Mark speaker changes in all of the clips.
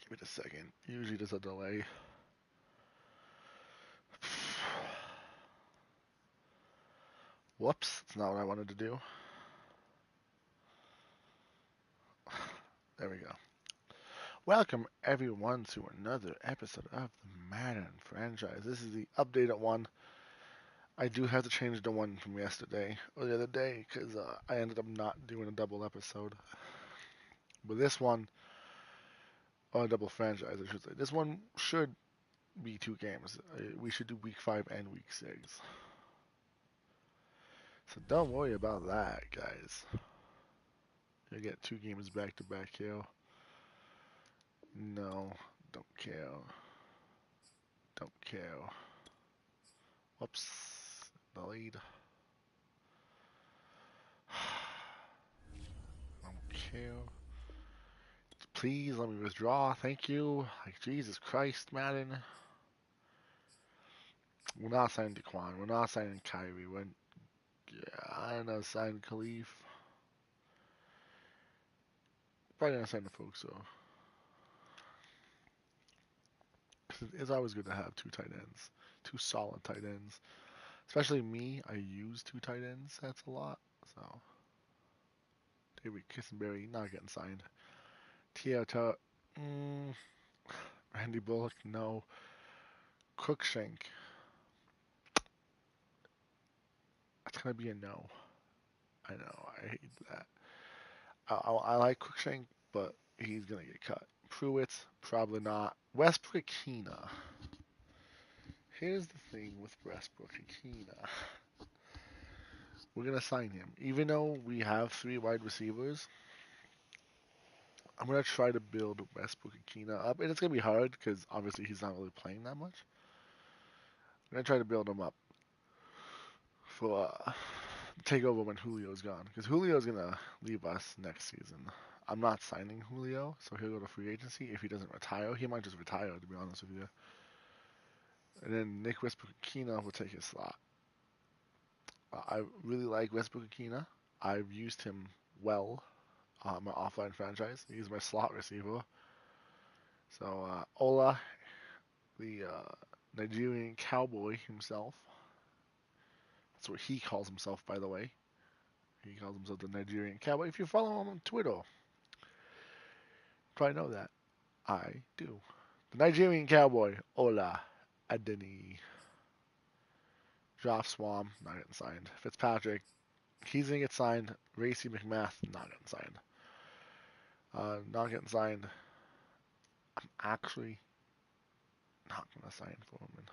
Speaker 1: Wait a second. Usually there's a delay. Whoops, that's not what I wanted to do. There we go. Welcome everyone to another episode of the Madden franchise. This is the updated one. I do have to change the one from yesterday or the other day because I ended up not doing a double episode. But this one, or a double franchise, I should say. This one should be 2 games. We should do week 5 and week 6. So don't worry about that, guys. You get 2 games back to back here. No, don't care. Don't care. Whoops. Delayed. Don't care. Please let me withdraw. Thank you. Like, Jesus Christ, Madden. We're not signing Daquan. We're not signing Kyrie. I'm not signing Khalif. Probably not signing the folks, though. It's always good to have 2 tight ends. 2 solid tight ends. Especially me, I use 2 tight end sets a lot. So, David Kissenberry not getting signed. Tiota, Randy Bullock, no. Crookshank, that's gonna be a no. I know, I hate that. I like Crookshank, but he's gonna get cut. Pruitt, probably not. Westbrook-Akina. Here's the thing with Westbrook-Akina. We're gonna sign him, even though we have 3 wide receivers. I'm gonna try to build Westbrook-Akina up, and it's gonna be hard because obviously he's not really playing that much. I'm gonna try to build him up for take over when Julio's gone, because Julio's gonna leave us next season. I'm not signing Julio, so he'll go to free agency if he doesn't retire. He might just retire, to be honest with you. And then Nick Westbrook-Akina will take his slot. I really like Westbrook-Akina. I've used him well on my offline franchise. He's my slot receiver. So Ola, the Nigerian cowboy himself. That's what he calls himself, by the way. He calls himself the Nigerian cowboy. If you follow him on Twitter, you probably know that. I do. The Nigerian cowboy, Ola Adeni. Joff Swam, not getting signed. Fitzpatrick, he's gonna get signed. Racy McMath, not getting signed. Not getting signed. I'm actually not gonna sign Foreman.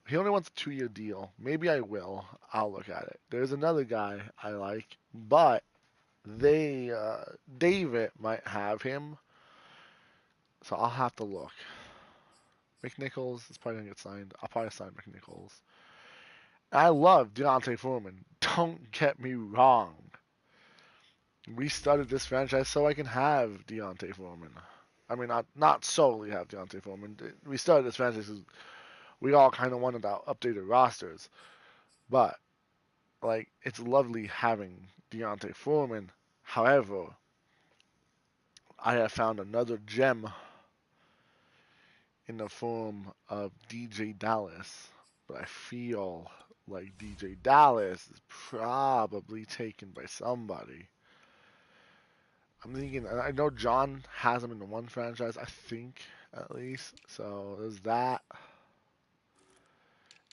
Speaker 1: He only wants a 2-year deal. Maybe I will. I'll look at it. There's another guy I like, but David might have him, so I'll have to look. McNichols is probably gonna get signed. I'll probably sign McNichols. I love Deontay Foreman. Don't get me wrong. We started this franchise so I can have Deontay Foreman. I mean, not solely have Deontay Foreman. We started this franchise because we all kind of wanted our updated rosters. But, like, it's lovely having Deontay Foreman. However, I have found another gem in the form of DJ Dallas. But I feel like DJ Dallas is probably taken by somebody. I'm thinking, I know John has him in the one franchise, I think, at least. So there's that.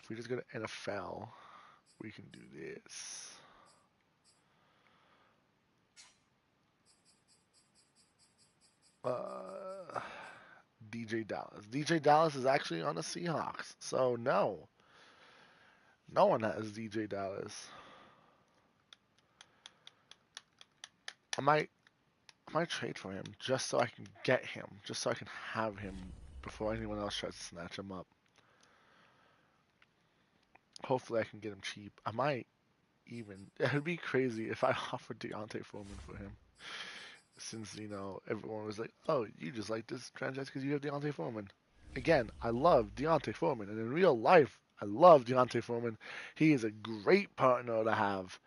Speaker 1: If we just go to NFL, we can do this. DJ Dallas. DJ Dallas is actually on the Seahawks. So no. No one has DJ Dallas. I might trade for him just so I can get him. Just so I can have him before anyone else tries to snatch him up. Hopefully I can get him cheap. I might even. It'd be crazy if I offered Deontay Foreman for him. Since, everyone was like, oh, you just like this franchise because you have Deontay Foreman. Again, I love Deontay Foreman. And in real life, I love Deontay Foreman. He is a great partner to have.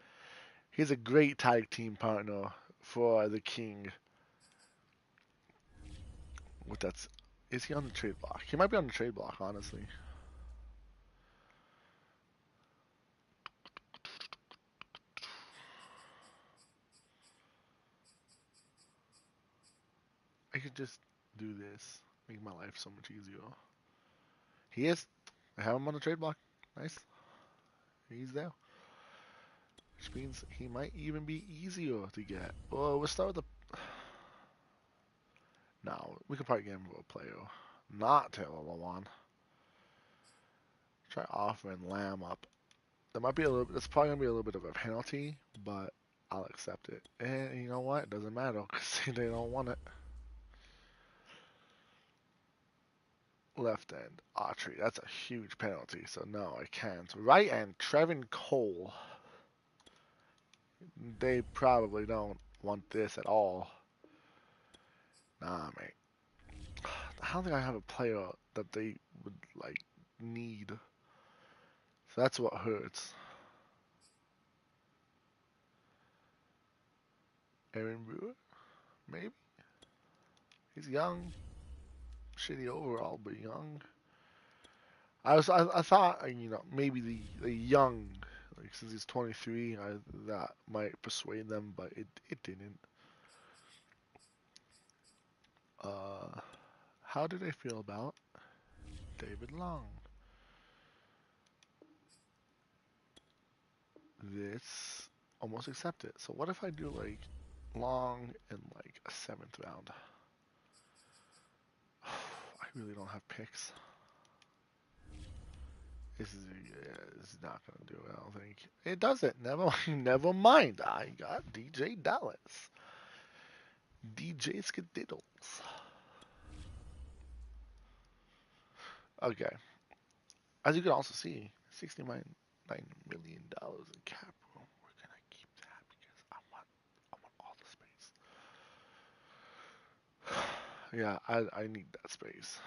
Speaker 1: He's a great tag team partner for the King. that's... Is he on the trade block? He might be on the trade block, honestly. I could just do this. Make my life so much easier. He is. I have him on the trade block. Nice. He's there. Which means he might even be easier to get. Well, we'll start with the... No, we could probably get him for a player. Not Taylor Lewan. Try offering Lamb up. That might be a little... That's probably going to be a little bit of a penalty, but I'll accept it. And you know what? It doesn't matter because they don't want it. Left end, Autry. That's a huge penalty, so no, I can't. Right end, Trevin Cole. They probably don't want this at all. Nah, mate. I don't think I have a player that they would, like, need. So that's what hurts. Aaron Brewer? Maybe? He's young. Shitty overall, but young. I thought, you know, maybe the young, like since he's 23, that might persuade them, but it didn't. How did I feel about David Long? This almost accept it. So what if I do like Long in like a 7th round? I really don't have picks. This is not gonna do it. I don't think it does it. Never mind. I got DJ Dallas. DJ Skadiddles. Okay. As you can also see, $69 million in cap room. We're gonna keep that because I want all the space. Yeah, I need that space.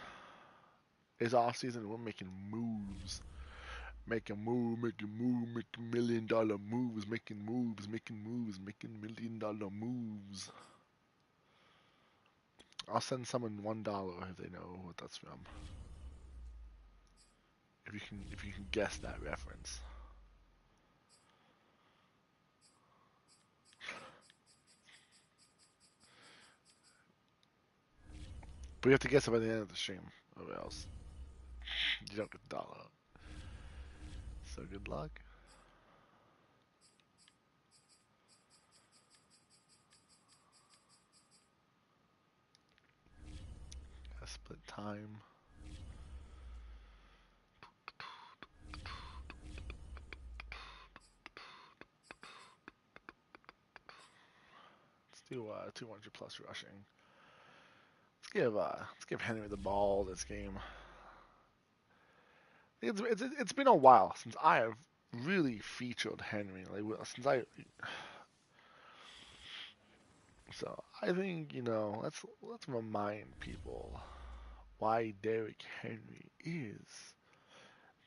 Speaker 1: It's off season. We're making moves. Make a move, making $1 million moves, making moves, making $1 million moves. I'll send someone $1 if they know what that's from. If you can guess that reference. But you have to guess it by the end of the stream, or else you don't get the dollar. So good luck. Gotta split time. Let's do 200 plus rushing. Let's give Henry the ball this game. It's been a while since I have really featured Henry. Like so I think, you know, let's remind people why Derrick Henry is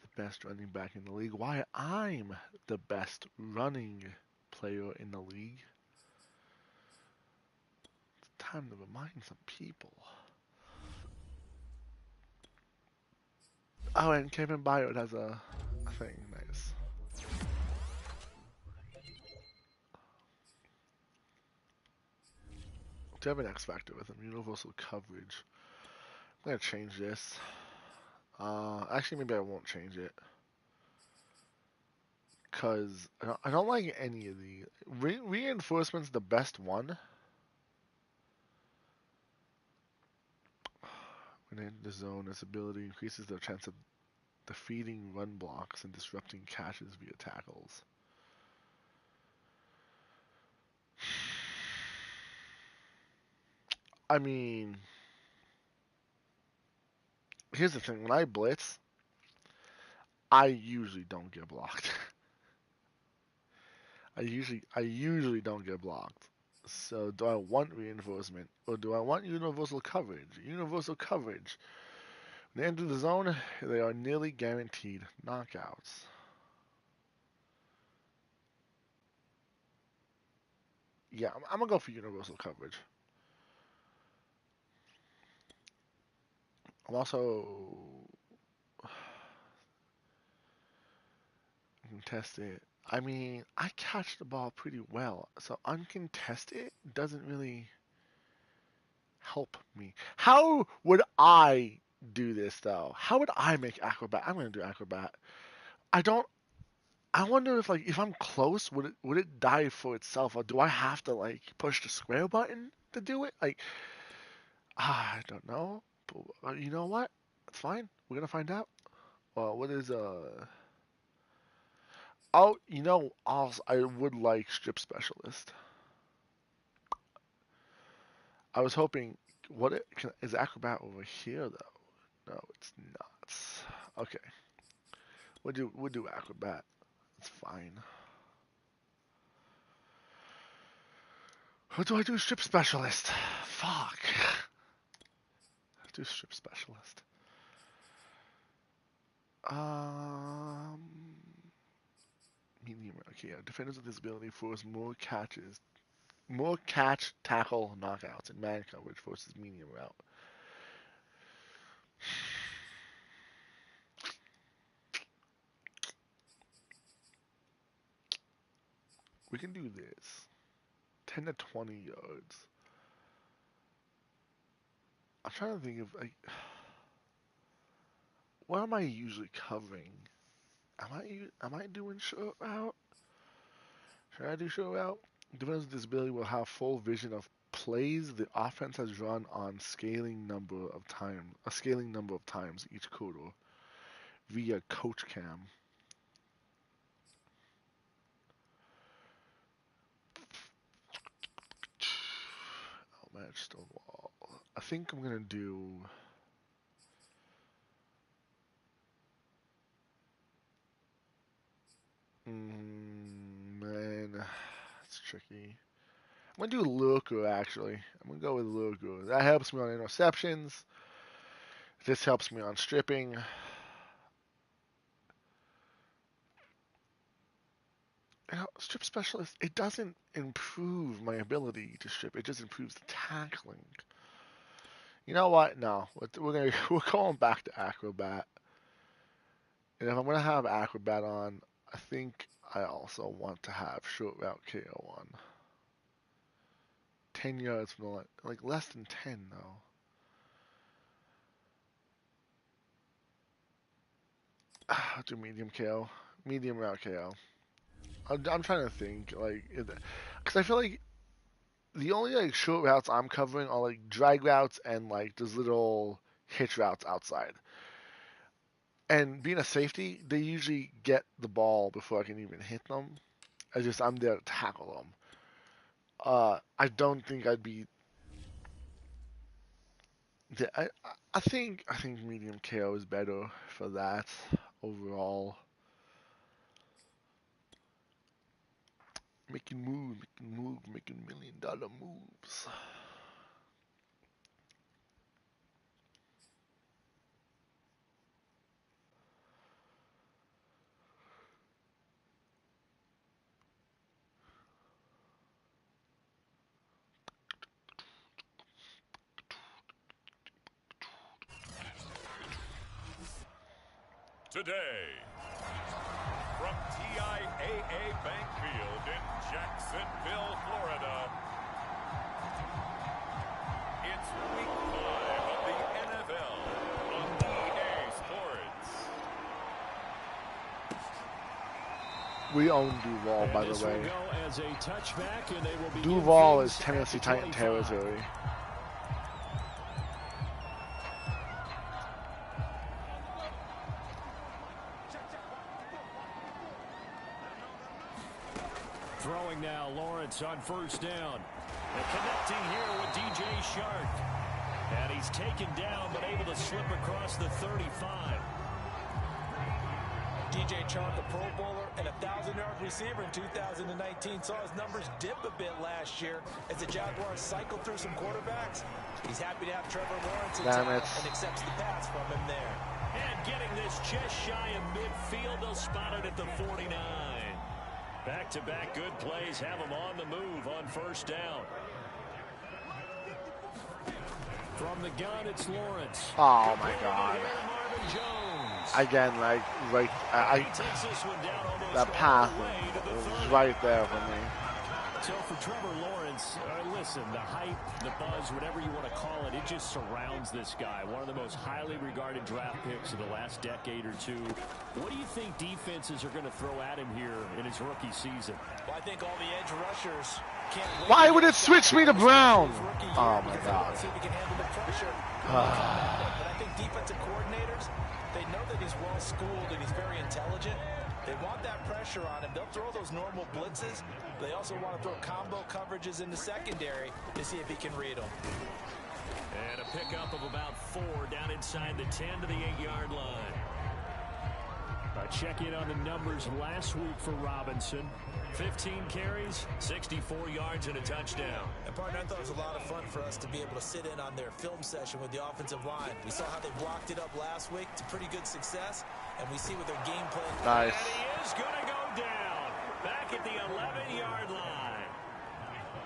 Speaker 1: the best running back in the league. Why I'm the best running player in the league. It's time to remind some people. Oh, and Kevin Byard has a thing. Nice. Do you have an X factor with him? Universal coverage. I'm gonna change this. Actually, maybe I won't change it. Because I don't like any of the... Reinforcement's the best one. When in the zone, its ability increases their chance of defeating run blocks and disrupting catches via tackles. I mean... Here's the thing. When I blitz, I usually don't get blocked. I usually don't get blocked. So do I want reinforcement or do I want universal coverage? Universal coverage. When they enter the zone, they are nearly guaranteed knockouts. Yeah, I'm gonna go for universal coverage. I'm also contested. I mean, I catch the ball pretty well, so uncontested doesn't really help me. How would I do this though? How would I make acrobat? I'm gonna do acrobat. I don't. I wonder if like if I'm close, would it die for itself, or do I have to like push the square button to do it? Like, I don't know. But, you know what? It's fine. We're gonna find out. Well, what is Oh, you know, also, I would like strip specialist. I was hoping. Is acrobat over here though? No, it's not. Okay, we'll do acrobat. It's fine. What do I do? Strip specialist. Fuck. Do strip specialist. Um, Medium. Okay, yeah. Defenders with this ability force more catches, more catch, tackle, knockouts, and man coverage versus medium route. We can do this. 10 to 20 yards. I'm trying to think of like, what am I usually covering? Am I doing short route? Should I do short route? Defenders with this ability will have full vision of plays the offense has run on a scaling number of times each quarter via coach cam. Oh man, Stonewall. I think I'm gonna do. Man, it's tricky. I'm gonna do Lurker actually. I'm gonna go with Lurker. That helps me on interceptions. This helps me on stripping. Strip specialist. It doesn't improve my ability to strip. It just improves the tackling. You know what? No, we're going back to acrobat. And if I'm gonna have acrobat on, I think I also want to have short route KO on. 10 yards from the line. Like less than 10 though. I'll do medium KO. Medium route KO. I'm trying to think, like, because I feel like the only like short routes I'm covering are like drag routes and like those little hitch routes outside. And being a safety, they usually get the ball before I can even hit them. I'm there to tackle them. I don't think I'd be. I think medium KO is better for that overall. Making moves, making $1 million moves.
Speaker 2: Today, from TIAA Bank Field in Jacksonville, Florida, it's Week 5 of the NFL on EA Sports.
Speaker 1: We own Duval, by the way.
Speaker 3: As a touchback, and they will
Speaker 1: Duval is Tennessee Titan territory.
Speaker 3: Throwing now, Lawrence on first down. And connecting here with DJ Shark. And he's taken down, but able to slip across the 35.
Speaker 4: DJ Chark, a Pro Bowler and a 1,000-yard receiver in 2019, saw his numbers dip a bit last year as the Jaguars cycled through some quarterbacks. He's happy to have Trevor Lawrence in town and accepts the pass from him there.
Speaker 3: And getting this just shy of midfield, they'll spot it at the 49. Back-to-back good plays have him on the move on first down. From the gun, it's Lawrence.
Speaker 1: Oh my God!
Speaker 3: Marvin Jones.
Speaker 1: Again, like right,
Speaker 3: He takes this one down almost
Speaker 1: that path
Speaker 3: all the way to the
Speaker 1: was
Speaker 3: 30.
Speaker 1: right there for me.
Speaker 3: So for Trevor Lawrence, listen, the hype, the buzz, whatever you want to call it, it just surrounds this guy. One of the most highly regarded draft picks of the last decade or two. What do you think defenses are going to throw at him here in his rookie season?
Speaker 4: Well, I think all the edge rushers can't wait.
Speaker 1: Why would it switch me to Brown? Oh my God.
Speaker 4: See if he can handle the pressure. But I think defensive coordinators, they know that he's well schooled and he's very intelligent. They want that pressure on him. They'll throw those normal blitzes. But they also want to throw combo coverages in the secondary to see if he can read them.
Speaker 3: And a pickup of about 4 down inside the 10 to the 8-yard line. Check in on the numbers last week for Robinson. 15 carries, 64 yards, and a touchdown.
Speaker 4: And partner, I thought it was a lot of fun for us to be able to sit in on their film session with the offensive line. We saw how they blocked it up last week to pretty good success, and we see what their game plan.
Speaker 1: Nice.
Speaker 3: And he is going to go down back at the 11-yard line.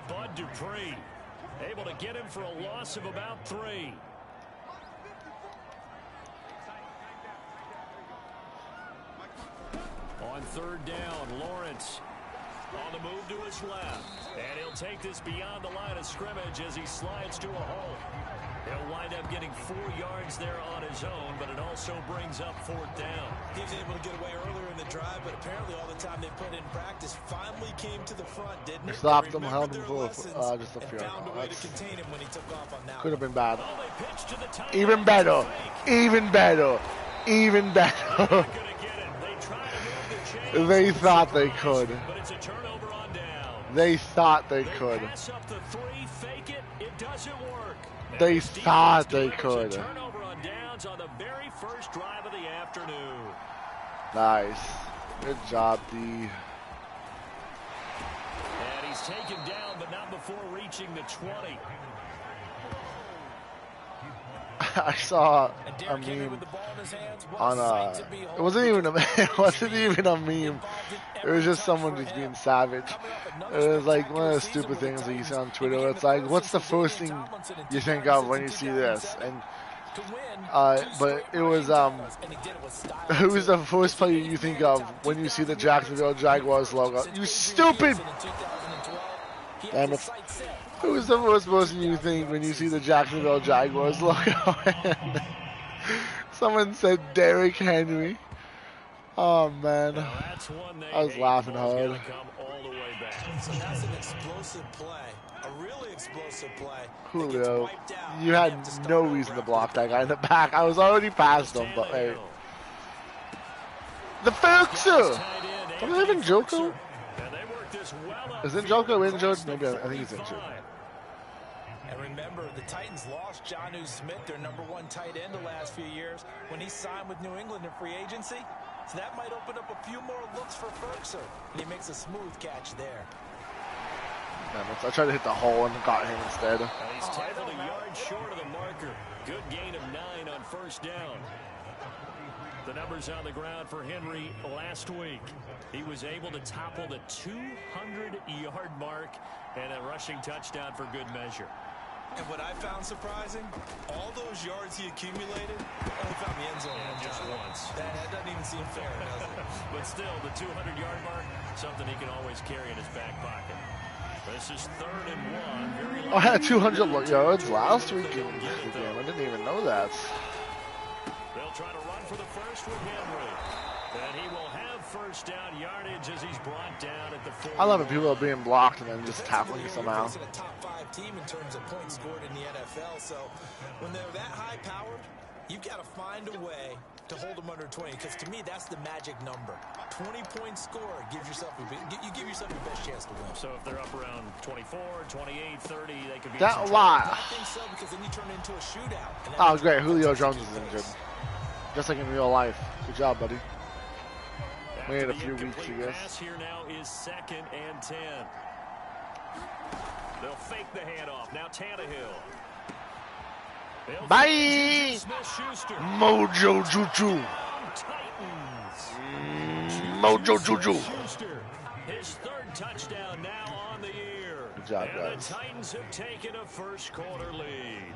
Speaker 3: Bud Dupree able to get him for a loss of about 3. On 3rd down, Lawrence on the move to his left. And he'll take this beyond the line of scrimmage as he slides to a hole. He'll wind up getting 4 yards there on his own, but it also brings up 4th down.
Speaker 4: He was able to get away earlier in the drive, but apparently all the time they put in practice finally came to the front, didn't it?
Speaker 1: Stopped him, held him for just a few.
Speaker 4: Found a way to contain him when he took off on that.
Speaker 1: Could have been bad.
Speaker 3: Oh, they pitched to the tight
Speaker 1: Even
Speaker 3: end.
Speaker 1: better. Even better. Even better. They thought they could.
Speaker 3: But it's a turnover on down.
Speaker 1: They thought they could.
Speaker 3: Pass up the 3, fake it, it doesn't work.
Speaker 1: They thought they could.
Speaker 3: Turnover on downs on the very first drive of the afternoon.
Speaker 1: Nice. Good job, D.
Speaker 3: And he's taken down, but not before reaching the 20.
Speaker 1: I saw a meme on it wasn't even a meme. It was just someone just being savage. It was like one of the stupid things that you see on Twitter. It's like, what's the first thing you think of when you see this? And but it was who's the first player you think of when you see the Jacksonville Jaguars logo? You stupid! Damn it. Who's the first person you think when you see the Jacksonville Jaguars logo? Someone said Derrick Henry. Oh man, I was laughing hard.
Speaker 4: So that's an explosive play, a really explosive play.
Speaker 1: Julio, you had no reason to block that guy in the back. I was already past him, but hey. The Ferguson! Don't they have Njoku? Isn't Njoku injured? Maybe I think he's injured.
Speaker 4: And remember, the Titans lost Jonnu Smith, their #1 tight end the last few years, when he signed with New England in free agency. So that might open up a few more looks for Ferguson. And he makes a smooth catch there.
Speaker 1: I tried to hit the hole and got him instead.
Speaker 3: He's tackled a yard short of the marker. Good gain of 9 on 1st down. The numbers on the ground for Henry last week. He was able to topple the 200-yard mark and a rushing touchdown for good measure.
Speaker 4: And what I found surprising, all those yards he accumulated, only found the end zone
Speaker 3: just once.
Speaker 4: That doesn't even seem fair, does it?
Speaker 3: But still, the 200-yard mark, something he can always carry in his back pocket. This is 3rd and 1.
Speaker 1: I had 200 yards last week in the game. I didn't even know that.
Speaker 3: They'll try to run for the first with Henry. And he will have 1st down yardage as he's brought down at the 4.
Speaker 1: I love it. People are being blocked and then just tackling you somehow.
Speaker 4: Facing a top 5 team in terms of points scored in the NFL. So when they're that high powered, you've got to find a way to hold them under 20. Because to me, that's the magic number. 20-point score gives yourself you give yourself your best chance to win.
Speaker 3: So if they're up around 24, 28, 30, they could be
Speaker 1: that lot.
Speaker 4: I think so, because then you turn into a shootout.
Speaker 1: Oh, great. Julio Jones is injured. Just like in real life. Good job, buddy. We had a few weeks, I guess.
Speaker 3: Pass here now is 2nd and 10. They'll fake the handoff. Now Tannehill.
Speaker 1: Bye! Mojo Juju. Mojo Juju.
Speaker 3: His 3rd touchdown now on the year.
Speaker 1: Good job,
Speaker 3: and
Speaker 1: guys.
Speaker 3: the Titans have taken a 1st quarter lead.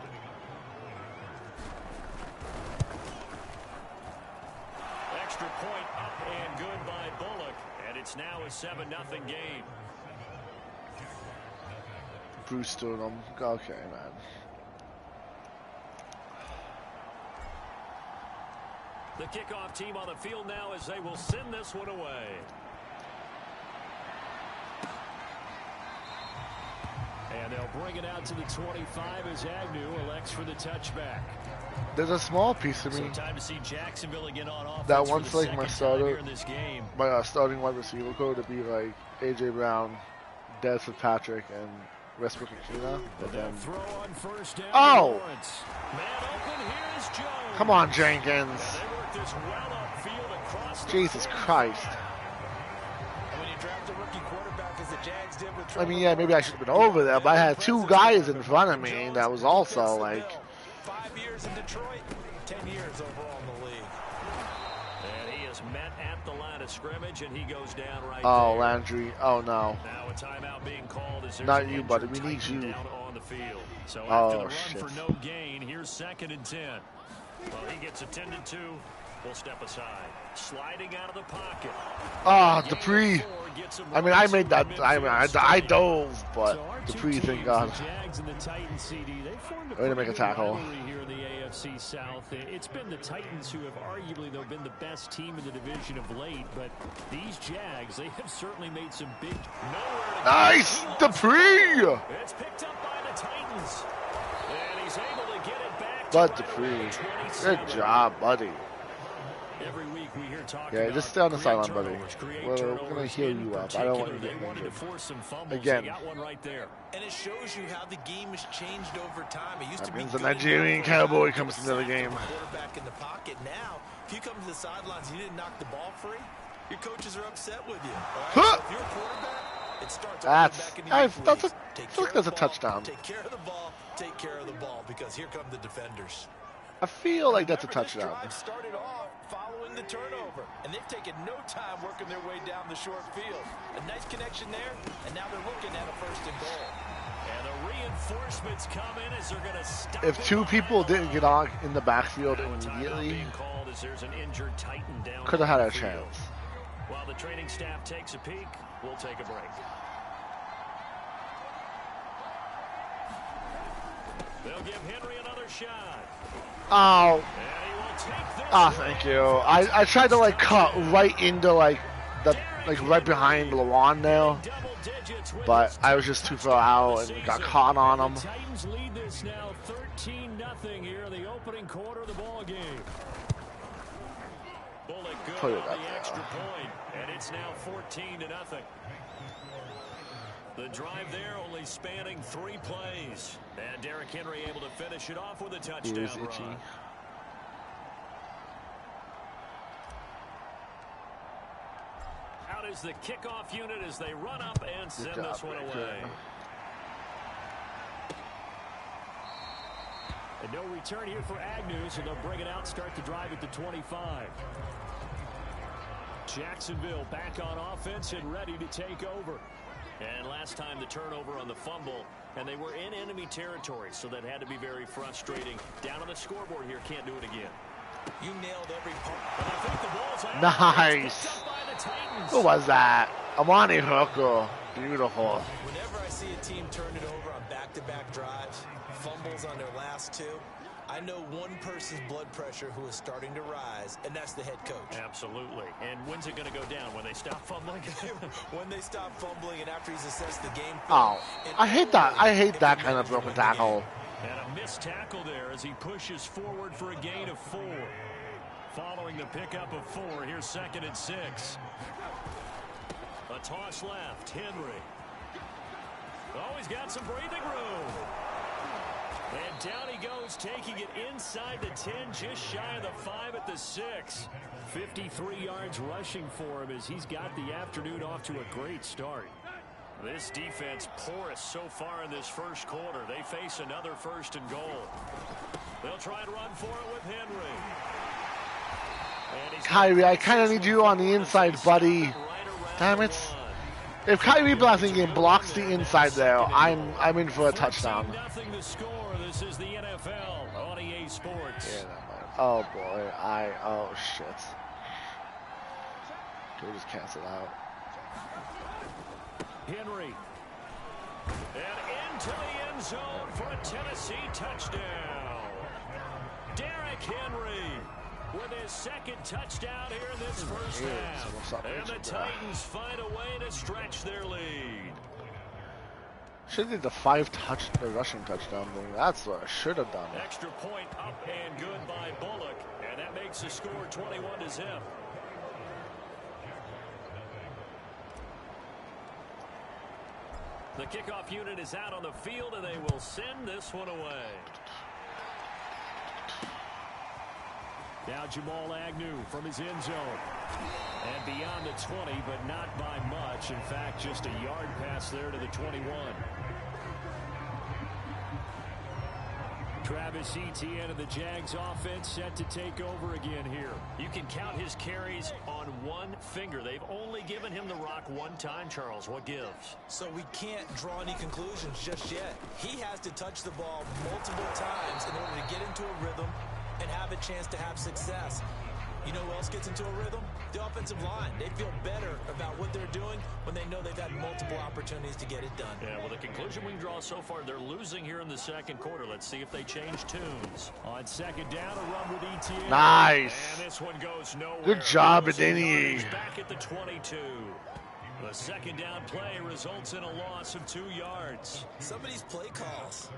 Speaker 3: It's now a 7-0 game.
Speaker 1: Bruce doing them. Okay, man.
Speaker 3: The kickoff team on the field now as they will send this one away. And they'll bring it out to the 25 as Agnew elects for the touchback.
Speaker 1: There's a small piece of me
Speaker 3: So time to see Jacksonville again on offense
Speaker 1: that wants like my starter,
Speaker 3: in this game.
Speaker 1: my starting wide receiver code to be like AJ Brown, Des Fitzpatrick, and Westbrook and Keenan. But then,
Speaker 3: Throw on first down.
Speaker 1: oh,
Speaker 3: man open, here's Jones.
Speaker 1: Come on, Jenkins.
Speaker 3: They work this well upfield across the
Speaker 1: Jesus Christ.
Speaker 4: And when you draft a rookie quarterback as the Jags did with
Speaker 1: I mean, yeah, maybe I should have been over there, but I had two guys in front of me that was also like.
Speaker 4: 5 years in Detroit, 10 years overall in the league.
Speaker 3: And he is met at the line of scrimmage, and he goes down right
Speaker 1: Oh,
Speaker 3: there.
Speaker 1: Landry. Oh, no.
Speaker 3: Now a timeout being called as there's
Speaker 1: Not
Speaker 3: an
Speaker 1: you, buddy.
Speaker 3: injured
Speaker 1: We need
Speaker 3: Titan
Speaker 1: you.
Speaker 3: down on the field. So
Speaker 1: Oh,
Speaker 3: after the run
Speaker 1: shit.
Speaker 3: for no gain, here's 2nd and 10. Well, he gets attended to. We'll step aside. Sliding out of the pocket.
Speaker 1: Oh, Dupree. I mean, I made that. I dove, but Dupree, thank God. Way to make a tackle.
Speaker 3: Here in the AFC South, it's been the Titans who have arguably though been the best team in the division of late, but these Jags, they have certainly made some big.
Speaker 1: Nice, Dupree.
Speaker 3: It's picked up by the Titans, and he's able to get it back.
Speaker 1: But Dupree, good job, buddy.
Speaker 3: Every week we hear talk
Speaker 1: Yeah, just stay on the sideline, buddy. We're gonna heal you up. I don't want you to get injured. Again.
Speaker 3: Got one right there.
Speaker 4: And it shows you how the game has changed over time. It used
Speaker 1: That
Speaker 4: to be
Speaker 1: means the
Speaker 4: good
Speaker 1: Nigerian cowboy comes into the game.
Speaker 4: Quarterback in the pocket. Now, if you come to the sidelines and you didn't knock the ball free, your coaches are upset with you. All right? So if you're a quarterback, it starts all back in the
Speaker 1: that's a,
Speaker 4: Take
Speaker 1: I feel like
Speaker 4: care
Speaker 1: that's a
Speaker 4: of the ball,
Speaker 1: touchdown.
Speaker 4: Take care of the ball. Take care of the ball because here come the defenders.
Speaker 1: I feel like that's a
Speaker 4: Remember, this
Speaker 1: touchdown.
Speaker 4: drive started off following the turnover, and they've taken no time working their way down the short field. A nice connection there, and now they're looking at a 1st and goal.
Speaker 3: And the reinforcements come in as they're going to stop.
Speaker 1: If two people didn't get on in the backfield immediately, could have had a chance.
Speaker 3: While the training staff takes a peek, we'll take a break. They'll give Henry another shot.
Speaker 1: Oh. Oh, thank you. I tried to like cut right into like right behind Lawan there, but I was just too far out and got caught on him.
Speaker 3: Titans lead this now 13-0 here in the opening quarter of the ball game. Bullet good
Speaker 1: Put it
Speaker 3: on
Speaker 1: up
Speaker 3: the
Speaker 1: there.
Speaker 3: extra point, and it's now 14-0. The drive there only spanning 3 plays. And Derrick Henry able to finish it off with a touchdown run. Out is the kickoff unit as they run up and send this one away. And no return here for Agnew, so they'll bring it out, start the drive at the 25. Jacksonville back on offense and ready to take over. And last time the turnover on the fumble, and they were in enemy territory, so that had to be very frustrating. Down on the scoreboard here, can't do it again.
Speaker 4: You nailed every part.
Speaker 3: But I think the ball's out.
Speaker 1: Nice.
Speaker 3: Picked up by the Titans.
Speaker 1: Who was that? Amani Hooker. Beautiful.
Speaker 4: Whenever I see a team turn it over on back-to-back drives, fumbles on their last 2, I know one person's blood pressure who is starting to rise, and that's the head coach.
Speaker 3: Absolutely. And when's it going to go down? When they stop fumbling?
Speaker 4: When they stop fumbling and after he's assessed the game.
Speaker 1: Oh, I hate that. I hate that kind of broken tackle.
Speaker 3: And a missed tackle there as he pushes forward for a gain of 4. Following the pickup of 4, here's 2nd and 6. A toss left, Henry. Oh, he's got some breathing room. And down he goes, taking it inside the 10, just shy of the 5 at the 6. 53 yards rushing for him as he's got the afternoon off to a great start. This defense porous so far in this first quarter. They face another 1st and goal. They'll try and run for it with Henry.
Speaker 1: Kyrie, I kind of need you on the inside, buddy. Damn it. If Kyrie Blasingame blocks the inside there, I'm in for a touchdown.
Speaker 3: This is the NFL on EA Sports.
Speaker 1: Yeah, oh boy, oh shit. Can we just cancel out?
Speaker 3: Henry. And into the end zone for a Tennessee touchdown. Derrick Henry with his second touchdown here in this first half. And the Titans find a way to stretch their lead.
Speaker 1: Should have did the the rushing touchdown thing. That's what I should have done.
Speaker 3: Extra point up and good by Bullock. And that makes the score 21-0. The kickoff unit is out on the field, and they will send this one away. Now Jamal Agnew from his end zone. And beyond the 20, but not by much. In fact, just a yard pass there to the 21. Travis Etienne of the Jags offense set to take over again here. You can count his carries on one finger. They've only given him the rock one time, Charles. What gives?
Speaker 4: So we can't draw any conclusions just yet. He has to touch the ball multiple times in order to get into a rhythm and have a chance to have success. You know who else gets into a rhythm? The offensive line. They feel better about what they're doing when they know they've had multiple opportunities to get it done.
Speaker 3: Yeah, well, the conclusion we can draw so far, they're losing here in the second quarter. Let's see if they change tunes. On second down, a run with Etienne.
Speaker 1: Nice.
Speaker 3: And this one goes nowhere.
Speaker 1: Good job, Adini.
Speaker 3: Back at the 22. The second down play results in a loss of 2 yards.
Speaker 4: Some of these play calls,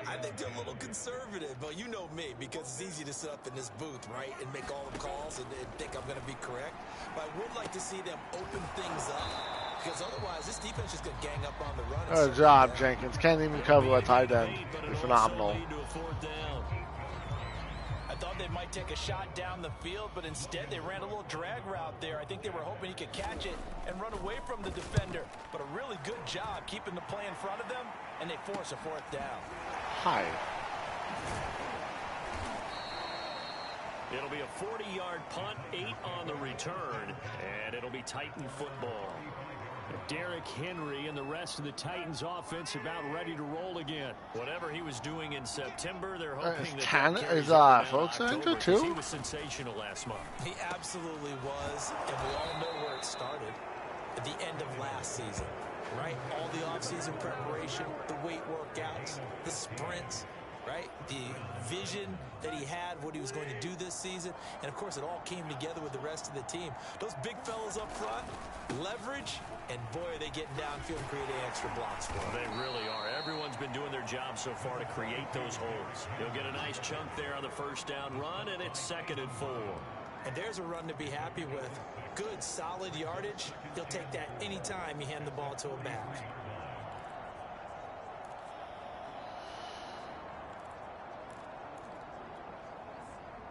Speaker 4: I think they're a little conservative, but you know me, because it's easy to sit up in this booth, right, and make all the calls and think I'm going to be correct. But I would like to see them open things up, because otherwise this defense is going to gang up on the run.
Speaker 1: Good job, Jenkins. Can't even cover a tight end. Phenomenal.
Speaker 4: I thought they might take a shot down the field, but instead they ran a little drag route there. I think they were hoping he could catch it and run away from the defender. But a really good job keeping the play in front of them, and they force a fourth down.
Speaker 1: Hi.
Speaker 3: It'll be a 40-yard punt, 8 on the return, and it'll be Titan football. Derrick Henry and the rest of the Titans offense about ready to roll again. Whatever he was doing in September, they're hoping that
Speaker 1: folks
Speaker 3: October, too. He was sensational last month.
Speaker 4: He absolutely was, and we all know where it started at the end of last season, right? All the offseason preparation, the weight workouts, the sprints, right? The vision that he had, what he was going to do this season, and of course it all came together with the rest of the team. Those big fellas up front, leverage, and boy, are they getting downfield and creating extra blocks for them.
Speaker 3: They really are. Everyone's been doing their job so far to create those holes. He'll get a nice chunk there on the first down run, and it's 2nd and 4.
Speaker 4: And there's a run to be happy with. Good, solid yardage. He'll take that anytime you hand the ball to a back.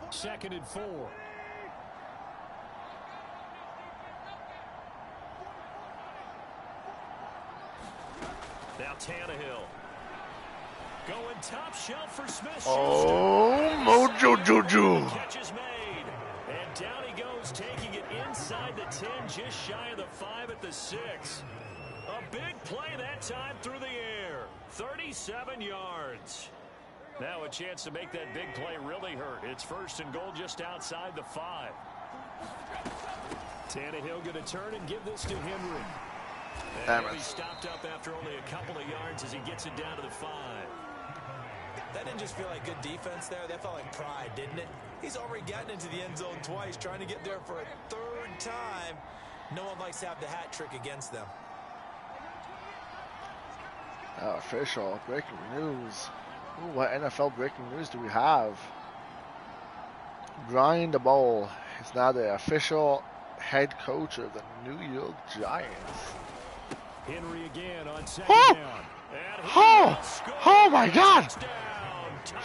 Speaker 3: Second and 4. Now Tannehill. Going top shelf for Smith.
Speaker 1: Oh, Mojo Juju.
Speaker 3: Catch is made. And down he goes, taking it inside the 10, just shy of the 5 at the 6. A big play that time through the air. 37 yards. Now a chance to make that big play really hurt. It's 1st and goal just outside the 5. Tannehill going to turn and give this to Henry. And he'll be stopped up after only a couple of yards as he gets it down to the 5.
Speaker 4: That didn't just feel like good defense there. That felt like pride, didn't it? He's already gotten into the end zone twice, trying to get there for a 3rd time. No one likes to have the hat trick against them.
Speaker 1: Official breaking news. Ooh, what NFL breaking news do we have? Brian DeBoll is now the official head coach of the New York Giants.
Speaker 3: Henry again on 2nd down.
Speaker 1: Oh my God!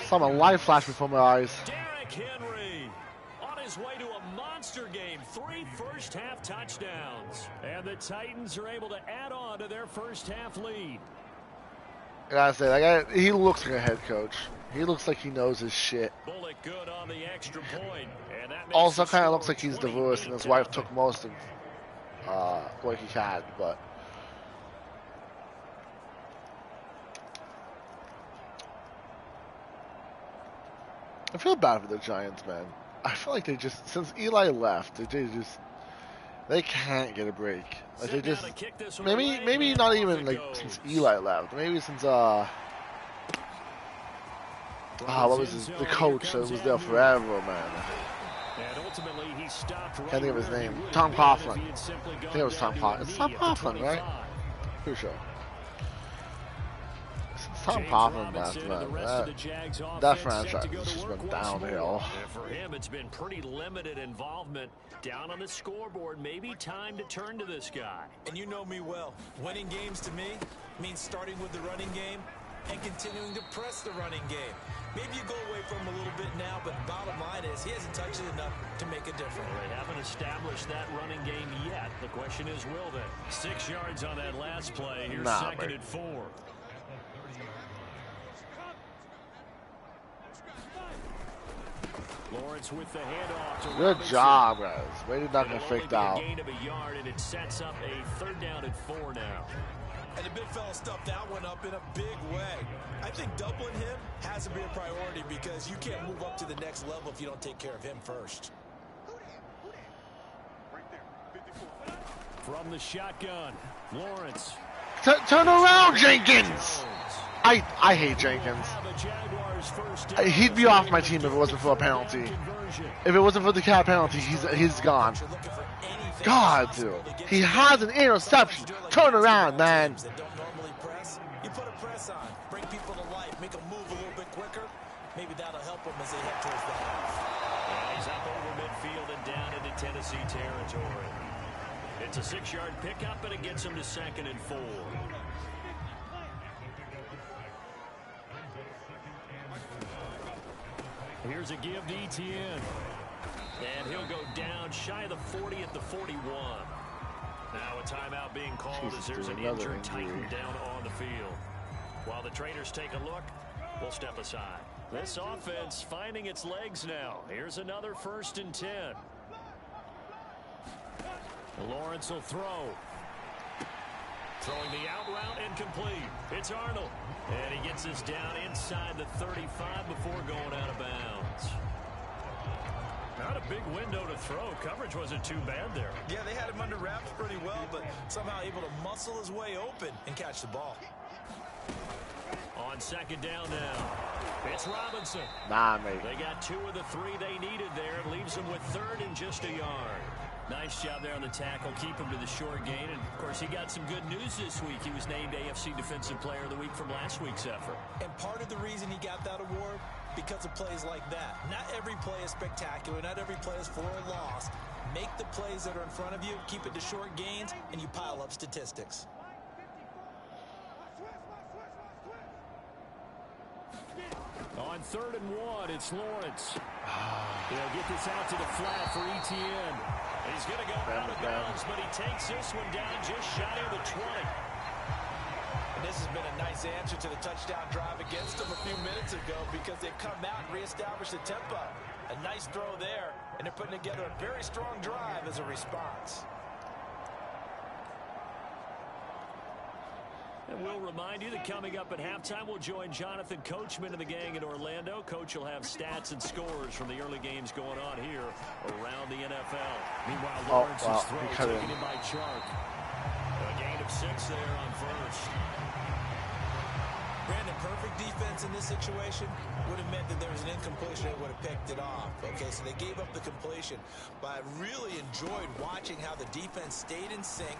Speaker 1: Saw my life flash before my eyes.
Speaker 3: Derrick Henry on his way to a monster game. 3 first-half touchdowns. And the Titans are able to add on to their first-half lead.
Speaker 1: I gotta say, that guy, he looks like a head coach. He looks like he knows his shit.
Speaker 3: Bullock good on the extra point. And that
Speaker 1: Also kind of looks like he's divorced and his wife took most of what he had, but... I feel bad for the Giants, man. I feel like they just, since Eli left, they They can't get a break. Like they just maybe not even like since Eli left. Maybe since what was the coach that was there forever, man. Can't think of his name. Tom Coughlin. I think it was Tom Coughlin. It's Tom Coughlin, right? Pretty sure. Since Tom Coughlin left, man, that franchise just went downhill.
Speaker 3: And for him, it's been pretty limited involvement down on the scoreboard. Maybe time to turn to this guy.
Speaker 4: And you know me well. Winning games to me means starting with the running game and continuing to press the running game. Maybe you go away from him a little bit now, but bottom line is he hasn't touched it enough to make a difference.
Speaker 3: Well, they haven't established that running game yet. The question is, will they? 6 yards on that last play. Here's second and 4. Lawrence with the handoff.
Speaker 1: Good job, guys. Way to not get faked out.
Speaker 3: Gain of a yard, and it sets up a 3rd down and 4 now.
Speaker 4: And the big fella stuffed that one up in a big way. I think doubling him has to be a priority because you can't move up to the next level if you don't take care of him first.
Speaker 3: From the shotgun, Lawrence.
Speaker 1: Turn around, Jenkins! I hate Jenkins. He'd be off my team if it wasn't for a penalty. If it wasn't for the cat penalty, he's gone. God, dude. He has an interception. Turn around, man.
Speaker 4: You put a press on, bring people to life, make them move a little bit quicker. Maybe that'll help them as they head towards the half.
Speaker 3: He's up over midfield and down into Tennessee territory. It's a 6-yard pickup, and it gets him to 2nd and 4. Here's a give to Etienne. And he'll go down shy of the 40 at the 41. Now a timeout being called as there's an injured Titan down on the field. While the trainers take a look, we'll step aside. This offense finding its legs now. Here's another 1st and 10. Lawrence will throw. Throwing the out route incomplete. It's Arnold. And he gets this down inside the 35 before going out of bounds. Not a big window to throw. Coverage wasn't too bad there.
Speaker 4: Yeah, they had him under wraps pretty well, but somehow able to muscle his way open and catch the ball.
Speaker 3: On 2nd down now, it's Robinson.
Speaker 1: Nah, mate.
Speaker 3: They got 2 of the 3 they needed there. It leaves them with 3rd and just a yard. Nice job there on the tackle. Keep him to the short gain. And, of course, he got some good news this week. He was named AFC Defensive Player of the Week from last week's effort.
Speaker 4: And part of the reason he got that award, because of plays like that. Not every play is spectacular. Not every play is for a loss. Make the plays that are in front of you, keep it to short gains, and you pile up statistics.
Speaker 3: On 3rd and 1, it's Lawrence. They'll get this out to the flat for Etienne. He's going to go out of bounds, but he takes this one down just shy of the 20.
Speaker 4: And this has been a nice answer to the touchdown drive against them a few minutes ago because they've come out and reestablished the tempo. A nice throw there, and they're putting together a very strong drive as a response.
Speaker 3: And we'll remind you that coming up at halftime, we'll join Jonathan Coachman and the gang in Orlando. Coach will have stats and scores from the early games going on here around the NFL. Meanwhile, Lawrence's throw taken in by Chark. A gain of 6 there on 1st.
Speaker 4: Brandon, perfect defense in this situation would have meant that there was an incompletion that would have picked it off. Okay, so they gave up the completion. But I really enjoyed watching how the defense stayed in sync.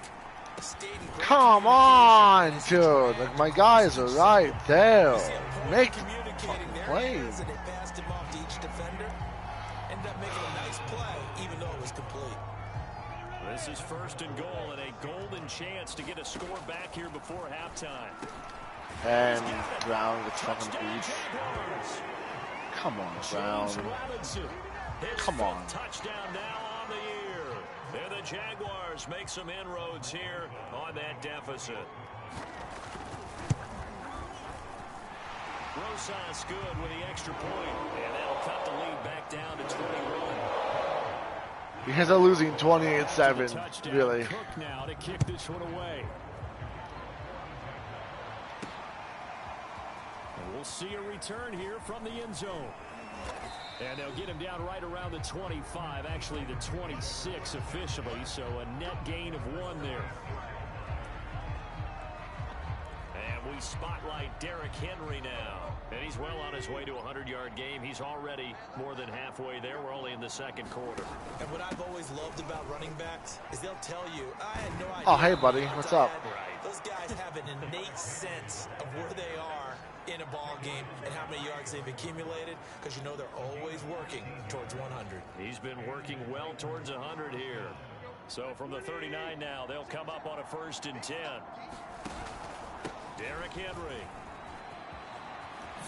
Speaker 1: Come on, dude. Like, my guys are right there. Make plays.
Speaker 4: They passed him off to each defender. Ended up making a nice play, even though it was complete.
Speaker 3: This is 1st and goal, and a golden chance to get a score back here before halftime.
Speaker 1: And Brown gets fucking beat. Come on, Brown. Come on.
Speaker 3: Touchdown now on the year. And the Jaguars make some inroads here on that deficit. Rosas good with the extra point, and that'll cut the lead back down to 21.
Speaker 1: You guys are losing 28-7, really.
Speaker 3: Cook now to kick this one away. And we'll see a return here from the end zone. And they'll get him down right around the 25, actually the 26 officially, so a net gain of 1 there. And we spotlight Derrick Henry now. And he's well on his way to a 100-yard game. He's already more than halfway there. We're only in the second quarter.
Speaker 4: And what I've always loved about running backs is they'll tell you, I had no idea.
Speaker 1: Oh, hey, buddy. What's up?
Speaker 4: Right. Those guys have an innate sense of where they are in a ball game and how many yards they've accumulated, because you know they're always working towards 100.
Speaker 3: He's been working well towards 100 here. So from the 39 now, they'll come up on a 1st and 10. Derrick Henry.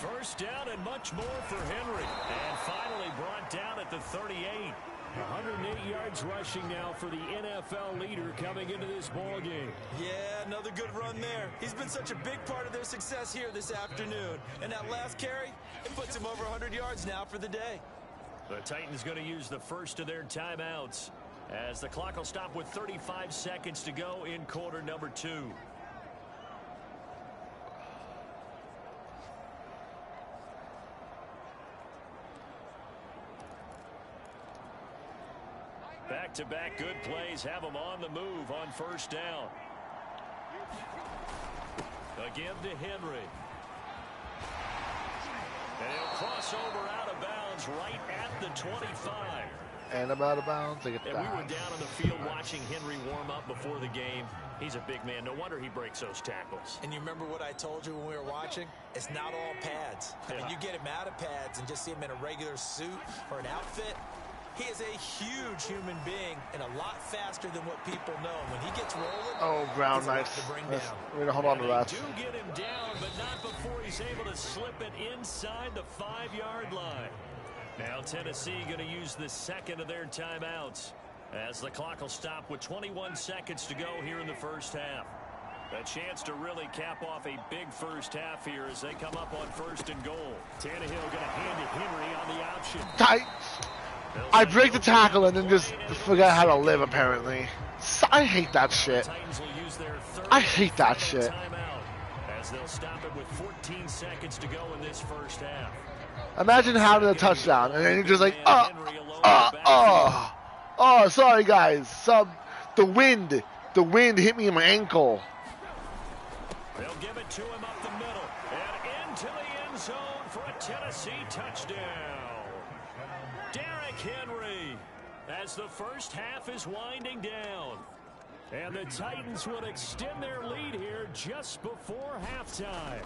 Speaker 3: 1st down and much more for Henry. And finally brought down at the 38. 108 yards rushing now for the NFL leader coming into this ball game.
Speaker 4: Yeah, another good run there. He's been such a big part of their success here this afternoon. And that last carry, it puts him over 100 yards now for the day.
Speaker 3: The Titans going to use the first of their timeouts as the clock will stop with 35 seconds to go in quarter number 2. Back-to-back good plays have them on the move on 1st down. Again to Henry. And he'll cross over out of bounds right at the 25.
Speaker 1: And I'm out of bounds. I get
Speaker 3: and
Speaker 1: that.
Speaker 3: we were down on the field watching Henry warm up before the game. He's a big man. No wonder he breaks those tackles.
Speaker 4: And you remember what I told you when we were watching? It's not all pads. I mean, you get him out of pads and just see him in a regular suit or an outfit. He is a huge human being and a lot faster than what people know. When he gets rolling,
Speaker 1: oh, ground knife. We're going to hold on to that.
Speaker 3: They do get him down, but not before he's able to slip it inside the 5-yard line. Now Tennessee going to use the second of their timeouts as the clock will stop with 21 seconds to go here in the 1st half. A chance to really cap off a big 1st half here as they come up on 1st and goal. Tannehill going to hand it Henry on the option.
Speaker 1: Tight. I break the tackle and then just forget how to live, apparently. I hate that shit. I hate that shit.
Speaker 3: As they'll stop it with 14 seconds to go in this 1st half.
Speaker 1: Imagine having a touchdown and then you're just like, oh, sorry guys. The wind hit me in my ankle.
Speaker 3: They'll give it to him up the middle and into the end zone for a Tennessee touchdown. Derrick Henry as the 1st half is winding down. And the Titans will extend their lead here just before halftime.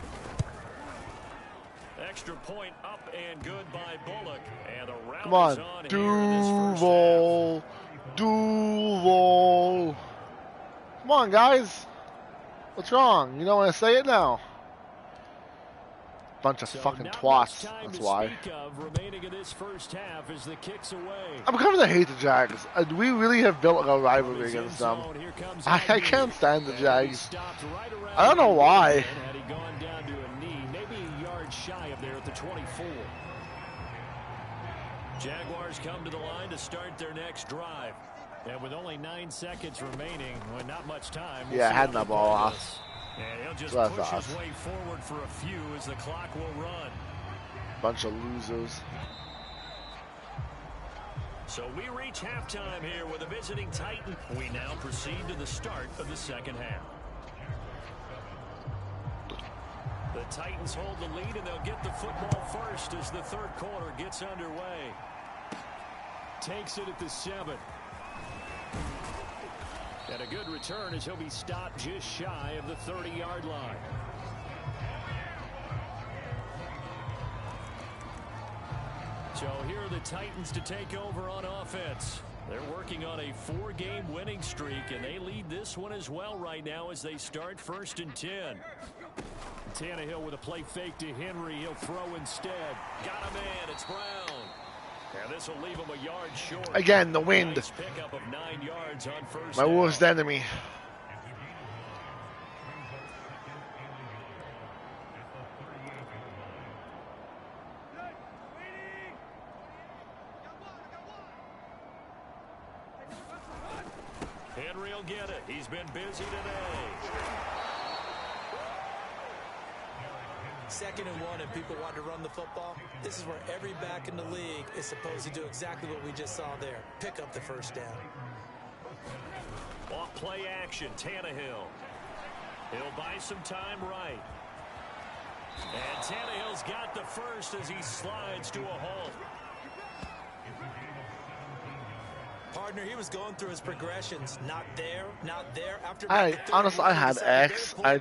Speaker 3: Extra point up and good by Bullock. And the round
Speaker 1: come on,
Speaker 3: is on
Speaker 1: Duval. Duval. Come on, guys. What's wrong? You don't want to say it now? Bunch of fucking twats. That's why.
Speaker 3: Remaining in this 1st half as the kicks away.
Speaker 1: I'm coming to hate the Jags. We really have built a rivalry against them. I can't stand the Jags. I don't know why.
Speaker 3: Had he gone down to a knee, maybe a yard shy of there at the 24. Jaguars come to the line to start their next drive. And with only 9 seconds remaining, well, not much time.
Speaker 1: Yeah, had that ball off.
Speaker 3: And he'll just push his way forward for a few as the clock will run.
Speaker 1: Bunch of losers.
Speaker 3: So we reach halftime here with a visiting Titan. We now proceed to the start of the 2nd half. The Titans hold the lead and they'll get the football first as the 3rd quarter gets underway. Takes it at the 7. And a good return as he'll be stopped just shy of the 30-yard line. So here are the Titans to take over on offense. They're working on a 4-game winning streak, and they lead this one as well right now as they start 1st and 10. Tannehill with a play fake to Henry. He'll throw instead. Got a man. It's Brown. And this will leave him a yard short.
Speaker 1: Again, the wind.
Speaker 3: Nice pickup of 9 yards on 1st
Speaker 1: My
Speaker 3: down.
Speaker 1: worst enemy.
Speaker 3: Henry will get it. He's been busy today.
Speaker 4: 2nd and 1 and people want to run the football, this is where every back in the league is supposed to do exactly what we just saw there. Pick up the first down.
Speaker 3: Off play action, Tannehill. He'll buy some time right. And Tannehill's got the first as he slides to a halt.
Speaker 4: Partner, he was going through his progressions. Not there, not there. After
Speaker 1: honestly, I had X. I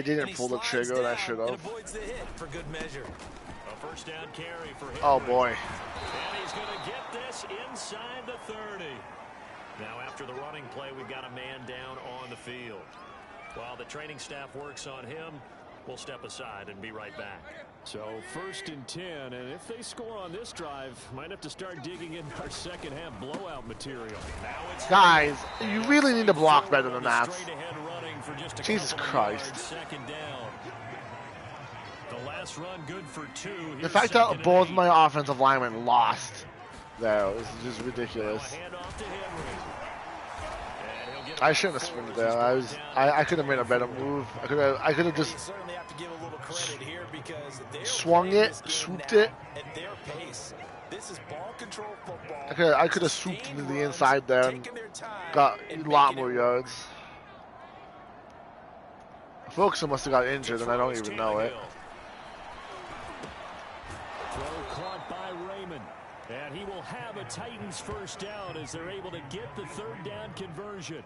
Speaker 1: didn't pull the trigger and I should have.
Speaker 4: Avoids the hit for good measure.
Speaker 3: A first down carry for him.
Speaker 1: Oh boy.
Speaker 3: And he's going to get this inside the 30. Now after the running play, we've got a man down on the field. While the training staff works on him, we'll step aside and be right back.
Speaker 5: So 1st and 10, and if they score on this drive, might have to start digging in our second half blowout material.
Speaker 1: Guys, you really need to block better than that. Jesus Christ.
Speaker 3: Second down. The last run good for 2.
Speaker 1: The fact that both my offensive linemen lost there is just ridiculous. I shouldn't have sprinted there. I could have made a better move. I could have just swung it, swooped it. I could have swooped into the inside there and got a lot more yards. Folkson must have got injured and I don't even know it.
Speaker 5: Throw caught by Raymond. And he will have a Titans first down as they're able to get the 3rd down conversion.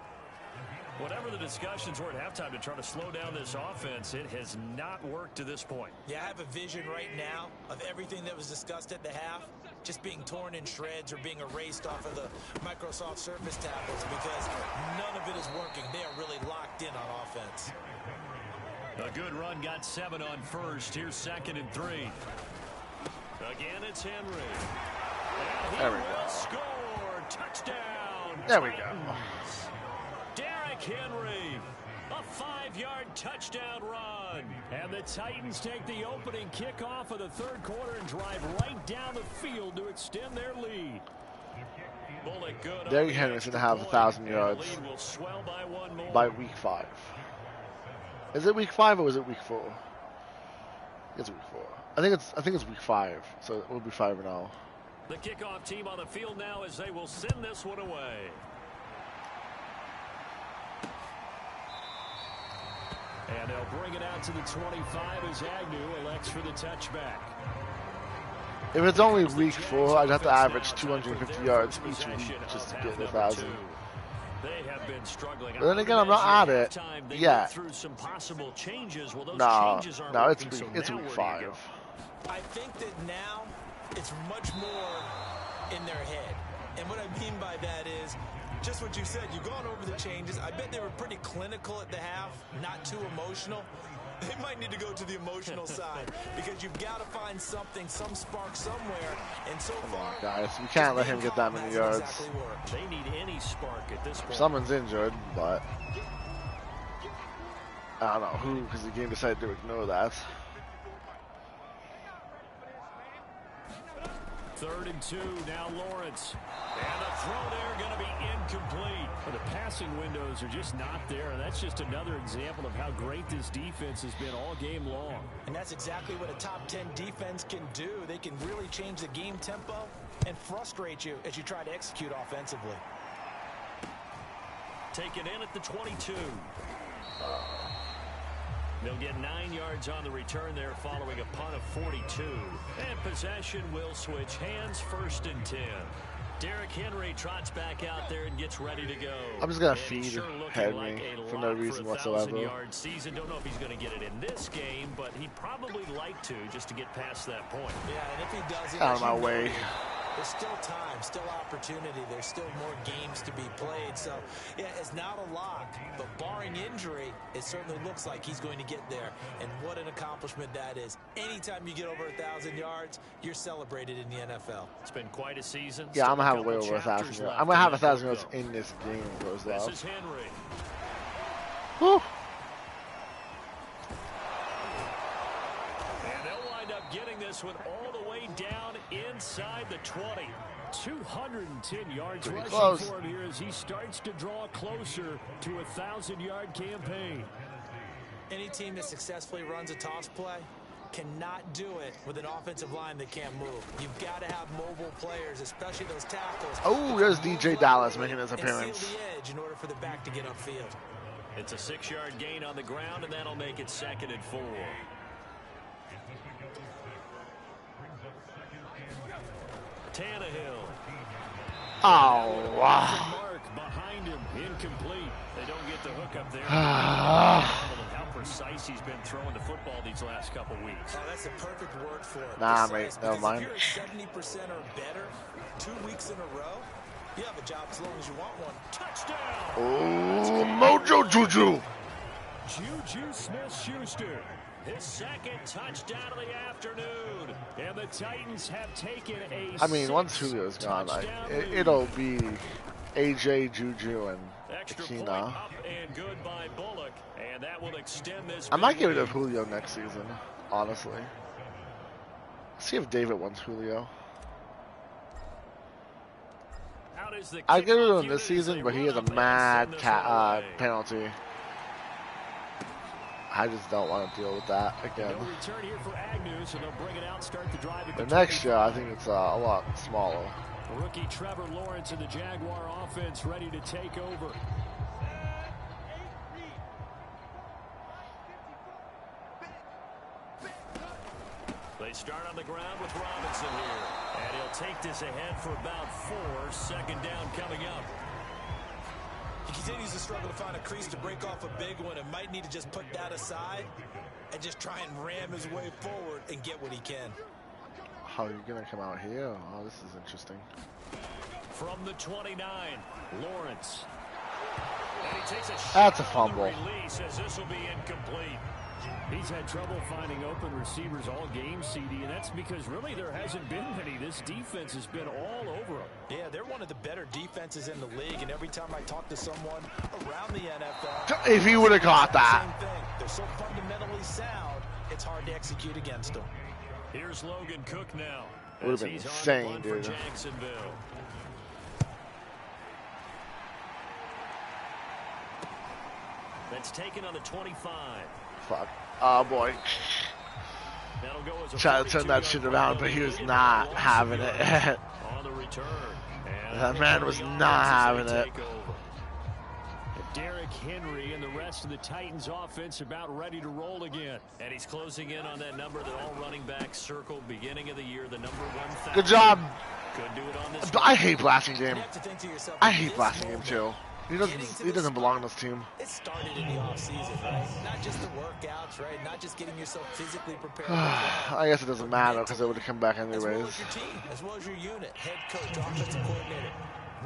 Speaker 3: Whatever the discussions were at halftime to try to slow down this offense, it has not worked to this point.
Speaker 4: Yeah, I have a vision right now of everything that was discussed at the half just being torn in shreds or being erased off of the Microsoft Surface tablets because none of it is working. They are really locked in on offense.
Speaker 3: A good run got 7 on first. Here's 2nd and 3. Again, it's Henry. And he will score. Touchdown.
Speaker 1: There we go.
Speaker 3: Derrick Henry, a 5-yard touchdown run.
Speaker 5: And the Titans take the opening kickoff of the 3rd quarter and drive right down the field to extend their lead.
Speaker 1: Derrick Henry's going to have 1,000 yards by week 5. Is it week 5 or is it week 4? It's week 4. I think it's week 5, so it will be 5-0.
Speaker 3: The kickoff team on the field now as they will send this one away.
Speaker 5: And they'll bring it out to the 25 as Agnew elects for the touchback.
Speaker 1: If it's only week 4, I'd have to average 250 yards each week just to get 1,000.
Speaker 3: They have been struggling.
Speaker 1: But then again, I'm not at it yet. No, it's week 5.
Speaker 4: I think that now it's much more in their head. And what I mean by that is just what you said. You've gone over the changes. I bet they were pretty clinical at the half, not too emotional. They might need to go to the emotional side because you've got to find something, some spark somewhere. And so far,
Speaker 1: guys, we can't let him get that many yards.
Speaker 3: They need any spark at this point.
Speaker 1: Someone's injured, but I don't know who, because the game decided to ignore that.
Speaker 5: 3rd and 2, now Lawrence. And the throw there going to be incomplete. The passing windows are just not there, and that's just another example of how great this defense has been all game long.
Speaker 4: And that's exactly what a top 10 defense can do. They can really change the game tempo and frustrate you as you try to execute offensively.
Speaker 3: Taken in at the 22. They'll get 9 yards on the return there following a punt of 42. And possession will switch hands, 1st and 10. Derrick Henry trots back out there and gets ready to go.
Speaker 1: I'm just going to feed Henry for no reason whatsoever.
Speaker 3: Season. Don't know if he's going to get it in this game, but he'd probably like to just to get past that point.
Speaker 4: Yeah, and if he doesn't,
Speaker 1: out of my way.
Speaker 4: There's still time, still opportunity. There's still more games to be played. So, yeah, it's not a lock. But barring injury, it certainly looks like he's going to get there. And what an accomplishment that is. Anytime you get over 1,000 yards, you're celebrated in the NFL.
Speaker 3: It's been quite a season.
Speaker 1: Yeah, I'm going to have way over 1,000 yards. I'm going to have 1,000 yards in this game. Goes
Speaker 3: this is Henry.
Speaker 1: Whew.
Speaker 3: And they'll wind up getting this one all the way down inside the 20.
Speaker 5: 210 yards
Speaker 1: pretty
Speaker 5: rushing
Speaker 1: close
Speaker 5: for him here as he starts to draw closer to a 1,000-yard campaign.
Speaker 4: Any team that successfully runs a toss play cannot do it with an offensive line that can't move. You've got to have mobile players, especially those tackles.
Speaker 1: Oh, there's DJ Dallas making his appearance.
Speaker 4: Seal the edge in order for the back to get upfield.
Speaker 3: It's a 6-yard gain on the ground, and that'll make it 2nd and 4. Tannehill.
Speaker 1: Oh, wow.
Speaker 3: Mark behind him, incomplete. They don't get the hook up there. How precise he's been throwing the football these last couple weeks.
Speaker 4: Oh, that's the perfect word for it.
Speaker 1: Nah,
Speaker 4: precise,
Speaker 1: mate, never mind.
Speaker 4: If you're at 70% or better 2 weeks in a row, you have a job as long as you want one.
Speaker 3: Touchdown!
Speaker 1: Oh, Mojo Juju.
Speaker 3: Juju Smith-Schuster. His 2nd touchdown of the afternoon. And the Titans have taken a
Speaker 1: I mean, once Julio's gone, it'll be AJ, Juju, and Akina.
Speaker 3: Up and good by Bullock, and that will extend this.
Speaker 1: I might get rid of Julio next season, honestly. See if David wants Julio. I'd get rid of him this season, but he has a mad penalty. I just don't want to deal with that again.
Speaker 3: No return here for Agnew, so they'll bring it out, start the drive at the
Speaker 1: next year, I think it's a lot smaller.
Speaker 3: Rookie Trevor Lawrence and the Jaguar offense ready to take over. They start on the ground with Robinson here. And he'll take this ahead for about 4. 2nd down coming up.
Speaker 4: He continues to struggle to find a crease to break off a big one and might need to just put that aside and just try and ram his way forward and get what he can.
Speaker 1: How are you going to come out here? Oh, this is interesting.
Speaker 3: From the 29, Lawrence. And he takes a shot.
Speaker 1: That's a fumble.
Speaker 3: Release as this will be incomplete. He's had trouble finding open receivers all game, CD, and that's because really there hasn't been many. This defense has been all over them.
Speaker 4: Yeah, they're one of the better defenses in the league, and every time I talk to someone around the NFL,
Speaker 1: if he would have caught that.
Speaker 4: Same thing. They're so fundamentally sound, it's hard to execute against them.
Speaker 3: Here's Logan Cook now.
Speaker 1: Would have been insane, dude.
Speaker 3: For Jacksonville. That's taken on the 25.
Speaker 1: Fuck. Oh, boy. Trying to turn that shit around, but he was not having it.
Speaker 3: On the return.
Speaker 1: That man was not having it.
Speaker 3: Derrick Henry and the rest of the Titans offense about ready to roll again. And he's closing in on that number that all running backs circled beginning of the year, the number 1,000.
Speaker 1: Good job.
Speaker 3: Could do it on this.
Speaker 1: I hate blasting game. I hate blasting game too. He doesn't belong on this team.
Speaker 4: It started in the offseason, right? Not just the workouts, right? Not just getting yourself physically prepared.
Speaker 1: I guess it doesn't matter because it would have come back anyways.
Speaker 4: As well as your team, as well as your unit, head coach, offensive coordinator.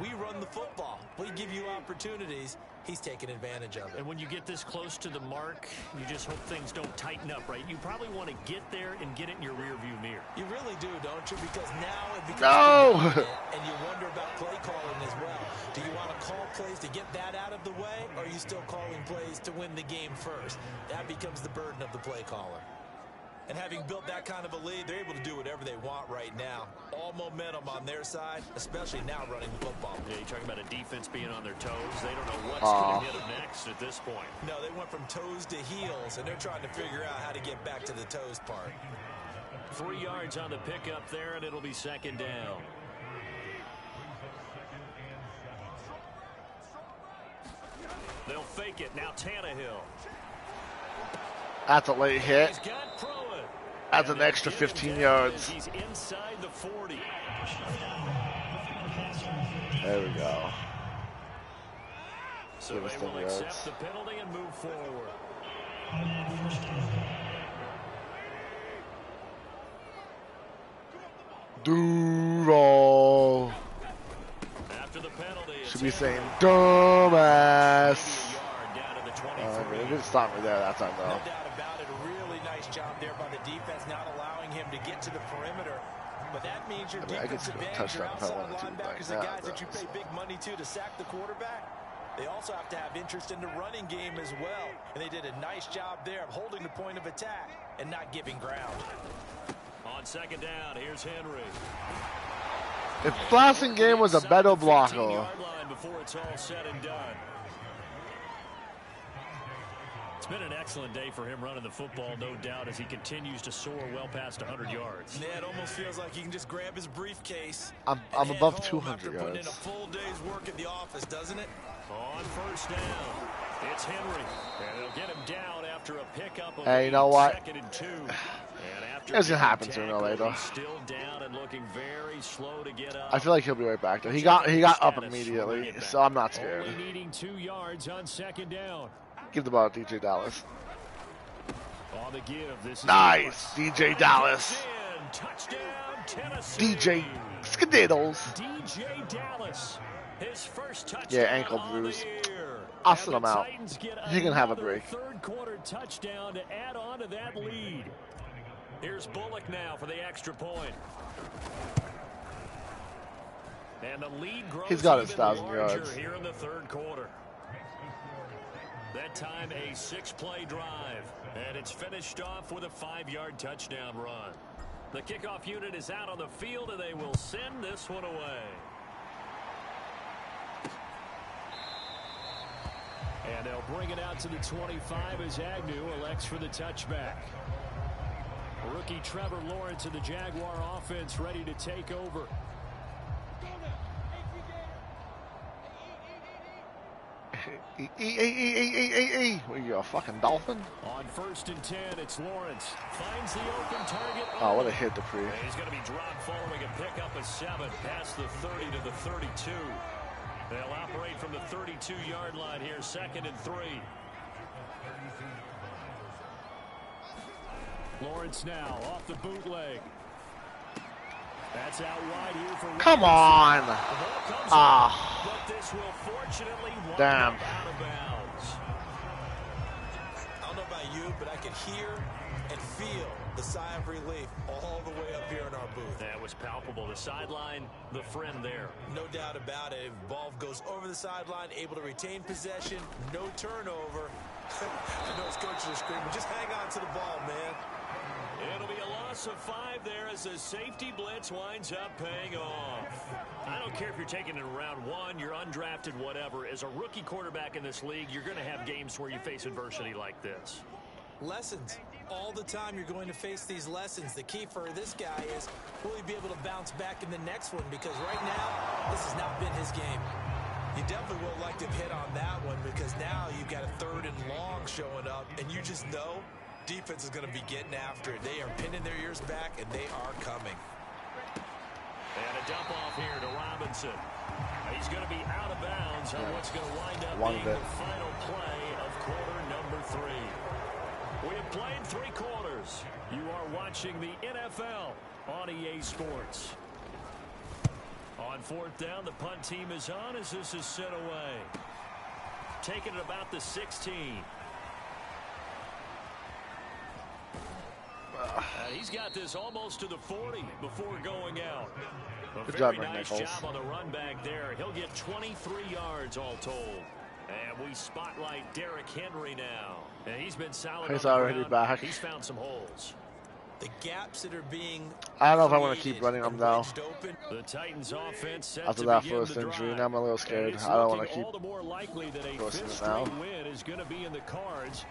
Speaker 4: We run the football. We give you opportunities. He's taking advantage of it.
Speaker 3: And when you get this close to the mark, you just hope things don't tighten up, right? You probably want to get there and get it in your rearview mirror.
Speaker 4: You really do, don't you? Because now it becomes and you wonder about play calling as well. Do you want to call plays to get that out of the way, or are you still calling plays to win the game first? That becomes the burden of the play caller. And having built that kind of a lead, they're able to do whatever they want right now. All momentum on their side, especially now running the football.
Speaker 3: Yeah, you're talking about a defense being on their toes. They don't know what's going to hit them next at this point.
Speaker 4: No, they went from toes to heels, and they're trying to figure out how to get back to the toes part.
Speaker 3: 3 yards on the pickup there, and it'll be 2nd down. They'll fake it. Now Tannehill.
Speaker 1: That's a late hit. That's an extra 15 yards.
Speaker 3: He's inside the 40.
Speaker 1: There we go.
Speaker 3: So they will accept the penalty and move forward.
Speaker 1: Duval.
Speaker 3: After the penalty,
Speaker 1: should be saying dumbass. It didn't stop me there that time, though.
Speaker 4: No doubt about it. A really nice job there by the defense, not allowing him to get to the perimeter. But that means your defensive advantage, your outside linebackers, the guys that you pay big money to sack the quarterback. They also have to have interest in the running game as well. And they did a nice job there of holding the point of attack and not giving ground.
Speaker 3: On 2nd down, here's Henry.
Speaker 1: If passing game was a better blocker.
Speaker 3: Before it's all said and done. It's been an excellent day for him running the football, no doubt, as he continues to soar well past 100 yards.
Speaker 4: Yeah, it almost feels like he can just grab his briefcase.
Speaker 1: I'm above 200 yards.
Speaker 4: Putting in a full day's work at the office, doesn't it?
Speaker 3: On first down, it's Henry. And they'll get him down after a pickup of
Speaker 1: hey, you know what?
Speaker 3: 2nd and 2.
Speaker 1: It's gonna happen sooner or later.
Speaker 3: Still down and looking very slow to get up.
Speaker 1: I feel like he'll be right back though. He got up immediately, so I'm not scared.
Speaker 3: Only needing 2 yards on 2nd down.
Speaker 1: Give the ball to DJ Dallas.
Speaker 3: On the give, this is
Speaker 1: nice, DJ Dallas.
Speaker 3: Touchdown, Tennessee.
Speaker 1: DJ Skididdles.
Speaker 3: DJ Dallas, his first touchdown.
Speaker 1: Yeah, ankle bruise. I'll sit him out. He can have a break.
Speaker 3: Third quarter touchdown to add on to that lead. Here's Bullock now for the extra point. And the lead grows.
Speaker 1: He's got his 1,000 yards
Speaker 3: here in the third quarter. That time a 6-play drive, and it's finished off with a 5-yard touchdown run. The kickoff unit is out on the field, and they will send this one away. And they'll bring it out to the 25 as Agnew elects for the touchback. Rookie Trevor Lawrence of the Jaguar offense ready to take over.
Speaker 1: What are you, a fucking dolphin?
Speaker 3: On 1st and 10, it's Lawrence. Finds the open target.
Speaker 1: Oh, what a hit, Dupree.
Speaker 3: He's going to be dropped following a pickup of 7 past the 30 to the 32. They'll operate from the 32-yard line here, 2nd and 3. Lawrence now off the bootleg. That's out wide here for
Speaker 1: come on. Ah.
Speaker 3: But this will fortunately
Speaker 1: damn.
Speaker 3: Out of bounds.
Speaker 4: I don't know about you, but I can hear and feel the sigh of relief all the way up here in our booth.
Speaker 3: That was palpable. The sideline, the friend there.
Speaker 4: No doubt about it. If the ball goes over the sideline, able to retain possession, no turnover. I know his coaches are screaming, just hang on to the ball, man.
Speaker 3: It'll be a loss of 5 there as the safety blitz winds up paying off. I don't care if you're taking it in round 1, you're undrafted, whatever. As a rookie quarterback in this league, you're going to have games where you face adversity like this.
Speaker 4: Lessons. All the time you're going to face these lessons. The key for this guy is, will he be able to bounce back in the next one? Because right now, this has not been his game. You definitely will like to hit on that one because now you've got a 3rd and long showing up, and you just know defense is going to be getting after it. They are pinning their ears back, and they are coming.
Speaker 3: And a dump off here to Robinson. He's going to be out of bounds on what's going to wind up being the final play of quarter number 3. We have played 3 quarters. You are watching the NFL on EA Sports. On 4th down, the punt team is on as this is sent away. Taking it about the 16. He's got this almost to the 40 before going out. A very nice job on the run back there. He'll get 23 yards all told. And we spotlight Derrick Henry now. And he's been solid.
Speaker 1: He's already back.
Speaker 3: He's found some holes.
Speaker 4: The gaps that are being
Speaker 1: I don't know if I want to keep running them though.
Speaker 3: The Titans offense set
Speaker 1: after
Speaker 3: to
Speaker 1: that
Speaker 3: begin
Speaker 1: first
Speaker 3: the
Speaker 1: injury,
Speaker 3: drive.
Speaker 1: now I'm a little scared. I don't want to keep
Speaker 3: all the more likely that a
Speaker 1: forcing
Speaker 3: fifth
Speaker 1: it now.
Speaker 3: straight win is going to be in the cards.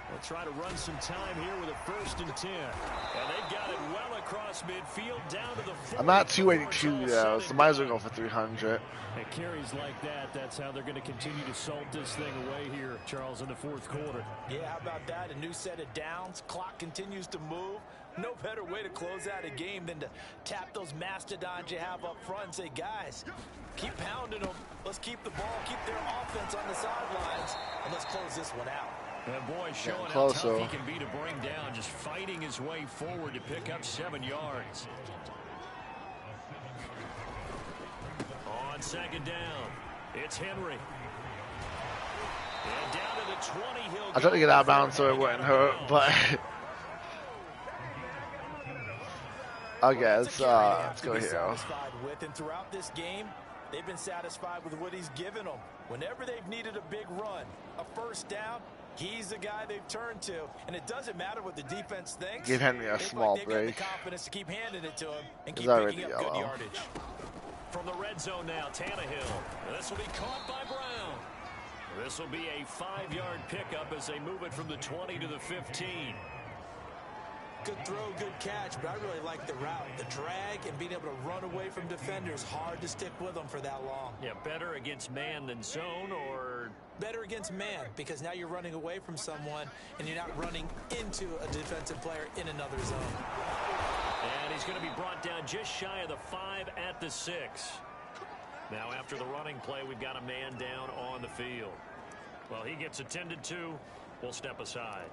Speaker 3: They'll try to run some time here with a 1st and 10. And they've got it well across midfield down to the 40.
Speaker 1: I'm not 282 though, so might as well go for 300.
Speaker 3: At carries like that, that's how they're going to continue to salt this thing away here, Charles, in the 4th quarter.
Speaker 4: Yeah, how about that? A new set of downs. Clock continues to move. No better way to close out a game than to tap those mastodons you have up front and say, guys, keep pounding them. Let's keep the ball, keep their offense on the sidelines, and let's close this one out.
Speaker 3: And boy, showing how tough he can be to bring down, just fighting his way forward to pick up 7 yards. On 2nd down, it's Henry. And down to the 20, he'll
Speaker 1: I tried to get out of bounds so it wouldn't hurt, but okay, let's go here.
Speaker 4: And throughout this game, they've been satisfied with what he's given them. Whenever they've needed a big run, a 1st down, he's the guy they've turned to. And it doesn't matter what the defense thinks.
Speaker 1: Give Henry a small break.
Speaker 4: They've got the confidence to keep handing it to him and keep picking up good yardage.
Speaker 3: From the red zone now, Tannehill. This will be caught by Brown. This will be a 5-yard pickup as they move it from the 20 to the 15.
Speaker 4: Good throw, good catch, but I really like the route. The drag and being able to run away from defenders, hard to stick with them for that long.
Speaker 3: Yeah, better against man than zone, or?
Speaker 4: Better against man, because now you're running away from someone and you're not running into a defensive player in another zone.
Speaker 3: And he's going to be brought down just shy of the 5 at the 6. Now after the running play, we've got a man down on the field. Well, he gets attended to. We'll step aside.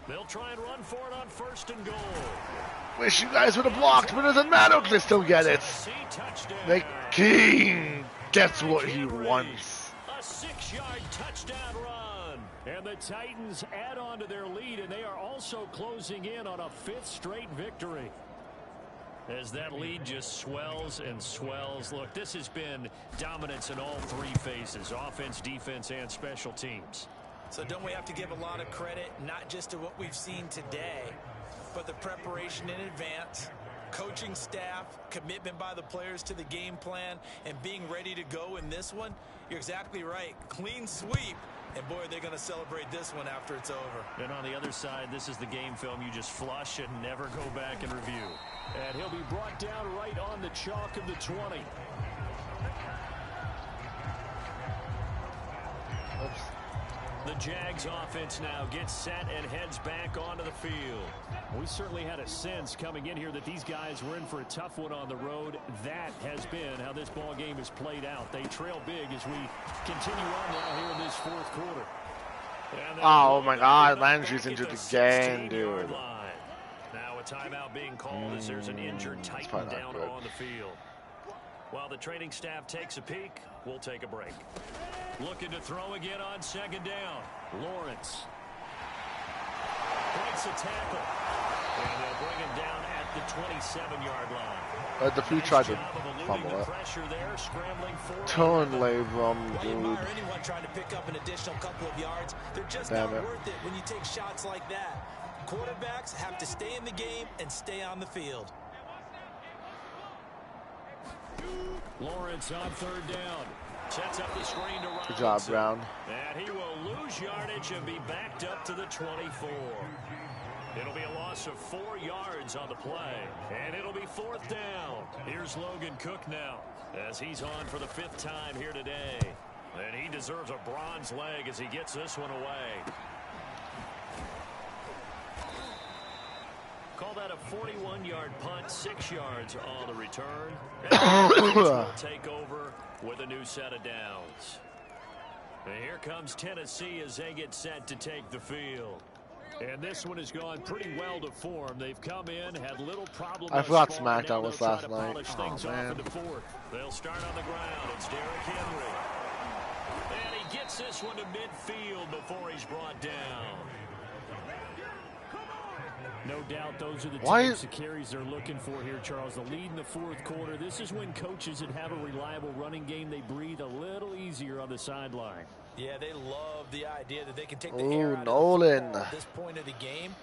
Speaker 3: They'll try and run for it on 1st and goal.
Speaker 1: Wish you guys would have blocked, but it doesn't matter because they still get it. The king gets what he wants.
Speaker 3: A 6-yard touchdown run. And the Titans add on to their lead, and they are also closing in on a 5th straight victory. As that lead just swells and swells. Look, this has been dominance in all 3 phases, offense, defense, and special teams.
Speaker 4: So don't we have to give a lot of credit, not just to what we've seen today, but the preparation in advance, coaching staff, commitment by the players to the game plan, and being ready to go in this one? You're exactly right. Clean sweep. And, boy, they're going to celebrate this one after it's over.
Speaker 3: And on the other side, this is the game film you just flush and never go back and review. And he'll be brought down right on the chalk of the 20.
Speaker 1: Oops.
Speaker 3: The Jags offense now gets set and heads back onto the field. We certainly had a sense coming in here that these guys were in for a tough one on the road. That has been how this ball game has played out. They trail big as we continue on now here in this 4th quarter.
Speaker 1: Oh my God, Landry's injured again, dude.
Speaker 3: Now a timeout being called as there's an injured Titan down on the field. While the training staff takes a peek, we'll take a break. Looking to throw again on 2nd down. Lawrence breaks a tackle. And they'll bring him down at the 27-yard line.
Speaker 1: The few tried to fumble it. Totally wrong, dude.
Speaker 4: Anyone trying to pick up an additional couple of yards, they're just not worth it when you take shots like that. Quarterbacks have to stay in the game and stay on the field.
Speaker 3: Lawrence on 3rd down. Sets up the screen to Robinson.
Speaker 1: Good job, Brown.
Speaker 3: And he will lose yardage and be backed up to the 24. It'll be a loss of 4 yards on the play. And it'll be 4th down. Here's Logan Cook now as he's on for the 5th time here today. And he deserves a bronze leg as he gets this one away. Call that a 41-yard punt, 6 yards on the return. And will take over with a new set of downs. And here comes Tennessee as they get set to take the field. And this one has gone pretty well to form. They've come in, had little problem.
Speaker 1: I forgot SmackDown was last night.
Speaker 3: Oh, man. They'll start on the ground. It's Derrick Henry. And he gets this one to midfield before he's brought down. No doubt those are the types of carries they're looking for here, Charles. The lead in the 4th quarter. This is when coaches that have a reliable running game, they breathe a little easier on the sideline.
Speaker 4: Yeah, they love the idea that they can take the air out
Speaker 1: Nolan.
Speaker 4: of the at this point of the game.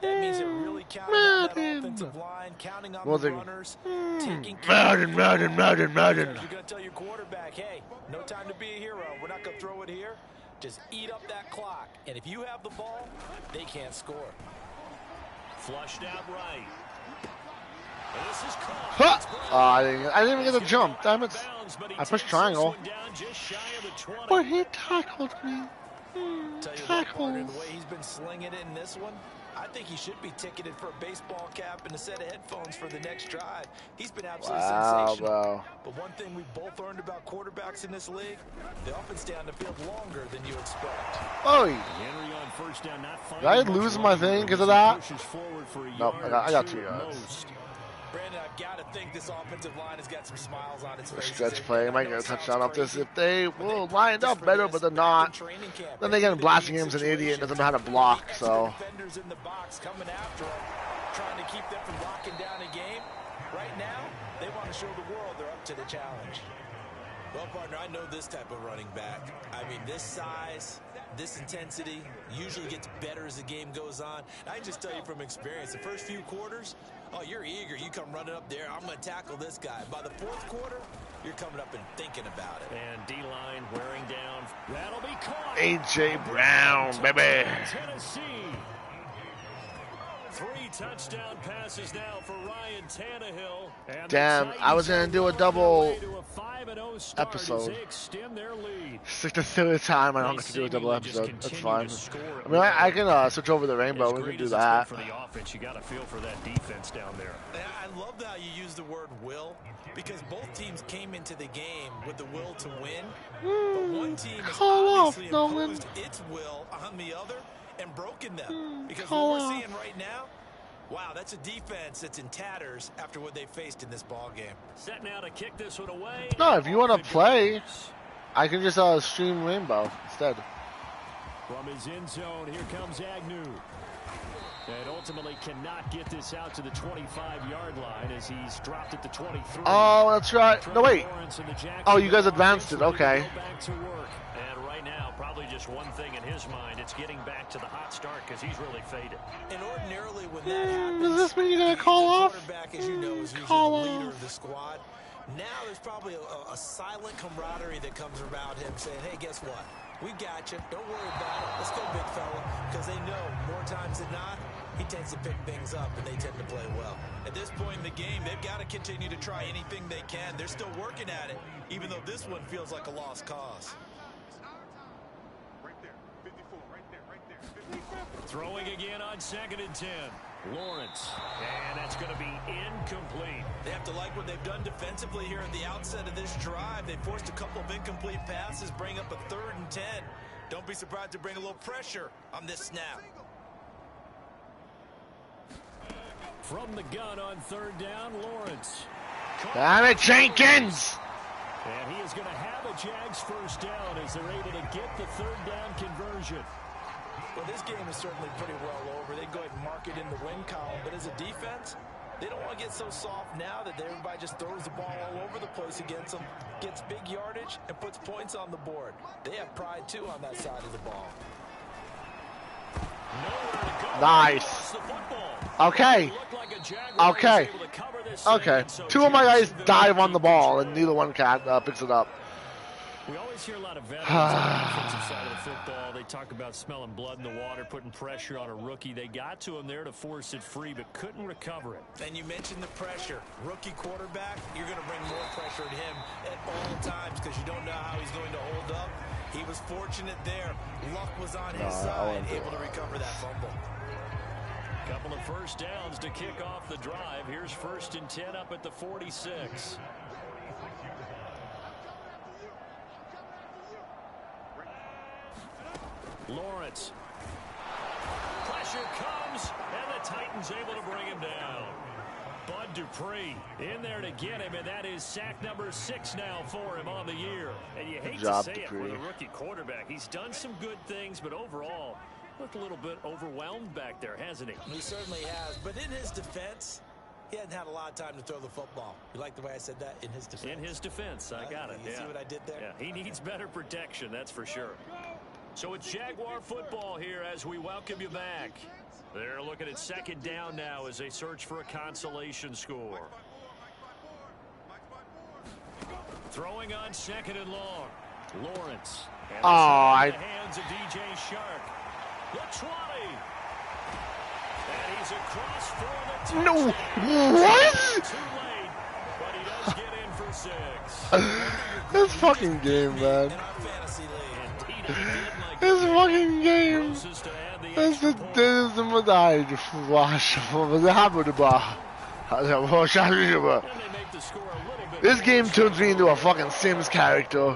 Speaker 4: That means they're really counting on that offensive line, counting on the runners, taking care of
Speaker 1: Madden.
Speaker 4: You're going to tell your quarterback, hey, no time to be a hero. We're not going to throw it here. Just eat up that clock. And if you have the ball, they can't score.
Speaker 3: Flushed out right. And this is caught.
Speaker 1: I didn't even get a jump. Damn it. I pushed triangle. But he tackled me. Tackles.
Speaker 4: The way he's been slinging it in this one, I think he should be ticketed for a baseball cap and a set of headphones for the next drive. He's been absolutely sensational.
Speaker 1: Bro.
Speaker 4: But one thing we've both learned about quarterbacks in this league, they often stay on the field longer than you expect.
Speaker 1: Oh,
Speaker 3: Henry on 1st down, not
Speaker 1: did I lose my thing because of that? Nope, I got 2 yards.
Speaker 4: Brandon, I've got to think this offensive line has got some smiles on its face.
Speaker 1: Stretch play, might get a touchdown off this if they will line up better, but they're not. Then they get blasting him's an idiot and doesn't know how to block, so.
Speaker 4: Defenders in the box coming after him, trying to keep them from locking down a game. Right now, they want to show the world they're up to the challenge. Well, partner, I know this type of running back. I mean, this size, this intensity usually gets better as the game goes on. I can just tell you from experience, the first few quarters, oh, you're eager. You come running up there, I'm going to tackle this guy. By the fourth quarter, you're coming up and thinking about it.
Speaker 3: And D-line wearing down. That'll be caught.
Speaker 1: A.J. Brown, baby.
Speaker 3: Tennessee. 3 touchdown passes now for Ryan Tannehill. And
Speaker 1: damn, I was going to do a double
Speaker 3: oh
Speaker 1: episode.
Speaker 3: Extend their lead.
Speaker 1: It's like the third time I don't get to do a double episode. That's fine. I mean, I can switch over the rainbow. We can do that.
Speaker 3: For the offense, you got to feel for that defense down there.
Speaker 4: I love how you use the word will, because both teams came into the game with the will to win. But one team has obviously imposed its will on the other and broken them. Because what we're seeing right now, wow, that's a defense that's in tatters after what they faced in this ball game.
Speaker 3: Set now to kick this one away.
Speaker 1: No, if you want to play, I can just stream Rainbow instead.
Speaker 3: From his end zone, here comes Agnew. And ultimately cannot get this out to the 25-yard line as he's dropped at the 23.
Speaker 1: Oh, that's right. No, wait. Oh, you guys advanced it. Okay.
Speaker 3: Back to work. And right now, probably just one thing in his mind. It's getting back to the hot start because he's really faded.
Speaker 4: And ordinarily when that happens,
Speaker 1: does this mean you're going to call off?
Speaker 4: Quarterback, as you know, is usually the leader of the squad. Now there's probably a silent camaraderie that comes around him saying, hey, guess what? We got you. Don't worry about it. Let's go, big fella. Because they know more times than not, he tends to pick things up, and they tend to play well. At this point in the game, they've got to continue to try anything they can. They're still working at it, even though this one feels like a lost cause.
Speaker 2: Right there. 54. Right there. 54.
Speaker 3: Throwing again on 2nd and 10. Lawrence. And that's going to be incomplete.
Speaker 4: They have to like what they've done defensively here at the outset of this drive. They forced a couple of incomplete passes, bring up a 3rd and 10. Don't be surprised to bring a little pressure on this snap.
Speaker 3: From the gun on 3rd down, Lawrence.
Speaker 1: Damn it, Jenkins!
Speaker 3: And he is going to have a Jags first down as they're able to get the 3rd down conversion.
Speaker 4: Well, this game is certainly pretty well over. They go ahead and mark it in the win column. But as a defense, they don't want to get so soft now that everybody just throws the ball all over the place against them, gets big yardage, and puts points on the board. They have pride, too, on that side of the ball.
Speaker 1: Nice. Okay. Okay. Okay. 2 of my guys dive on the ball, and neither one picks it up.
Speaker 3: We always hear a lot of veterans on the offensive side of the football. They talk about smelling blood in the water, putting pressure on a rookie. They got to him there to force it free, but couldn't recover it.
Speaker 4: And you mentioned the pressure. Rookie quarterback, you're going to bring more pressure at him at all times because you don't know how he's going to hold up. He was fortunate there. Luck was on his side, able to recover that fumble.
Speaker 3: Couple of first downs to kick off the drive. Here's 1st and 10 up at the 46. Lawrence. Pressure comes, and the Titans able to bring him down. Bud Dupree in there to get him, and that is sack number 6 now for him on the year. And you hate to say it with a rookie quarterback. He's done some good things, but overall, looked a little bit overwhelmed back there, hasn't he?
Speaker 4: He certainly has, but in his defense, he hadn't had a lot of time to throw the football. You like the way I said that? In his defense.
Speaker 3: In his defense, I got it.
Speaker 4: You see what I did there?
Speaker 3: Yeah, he needs better protection, that's for sure. So it's Jaguar football here as we welcome you back. They're looking at 2nd down now as they search for a consolation score. Throwing on 2nd and long. Lawrence. And the hands of DJ Shark. The 20. And he's across for the touchdown.
Speaker 1: No, what?
Speaker 3: Too late, but he does get in for 6.
Speaker 1: This fucking game, man. This fucking game. This game turns me into a fucking Sims character.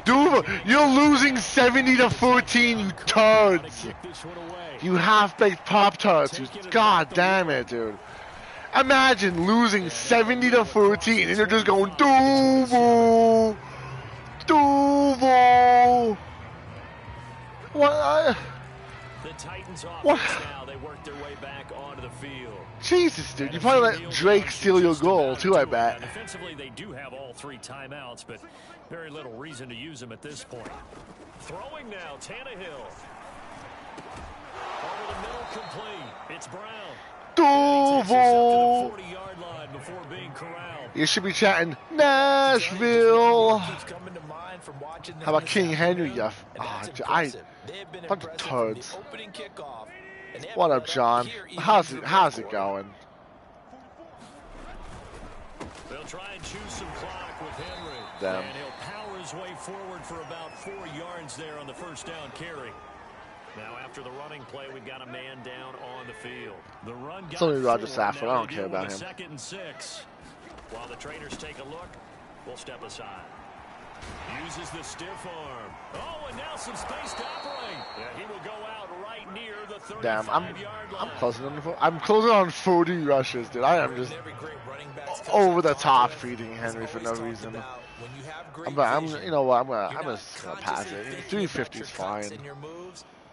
Speaker 1: Dude, you're losing 70-14, you turds. You half-baked Pop-Tarts. God damn it, dude. Imagine losing 70-14 and you're just going Duvo, Duvo. What?
Speaker 3: The Titans
Speaker 1: What?
Speaker 3: offense now, they work their way back onto the field.
Speaker 1: Jesus, dude. You probably let Drake steal your goal, too, I bet.
Speaker 3: Now, defensively, they do have all 3 timeouts, but very little reason to use them at this point. Throwing now, Tannehill. Over the middle, complete. It's Brown.
Speaker 1: Duval.
Speaker 3: 40-yard line before being corralled.
Speaker 1: You should be chatting Nashville. How about King Henry? Bunch of turds. What up, John? How's it going?
Speaker 3: They'll try and choose some clock with Henry.
Speaker 1: Damn.
Speaker 3: And he'll power his way forward for about 4 yards there on the first down carry. Now, after the running play, we've got a man down on the field. The run got
Speaker 1: Somebody Roger
Speaker 3: forward.
Speaker 1: Saffold. I don't care about him.
Speaker 3: 2nd and 6. While the trainers take a look, we'll step aside. Uses the stiff arm. Oh, and now some space to operate. Yeah, he will go out right near the 35-yard line.
Speaker 1: I'm closing on 40 rushes, dude. I am just over the top feeding Henry for no reason. You know what? I'm just gonna pass it. 350 is fine.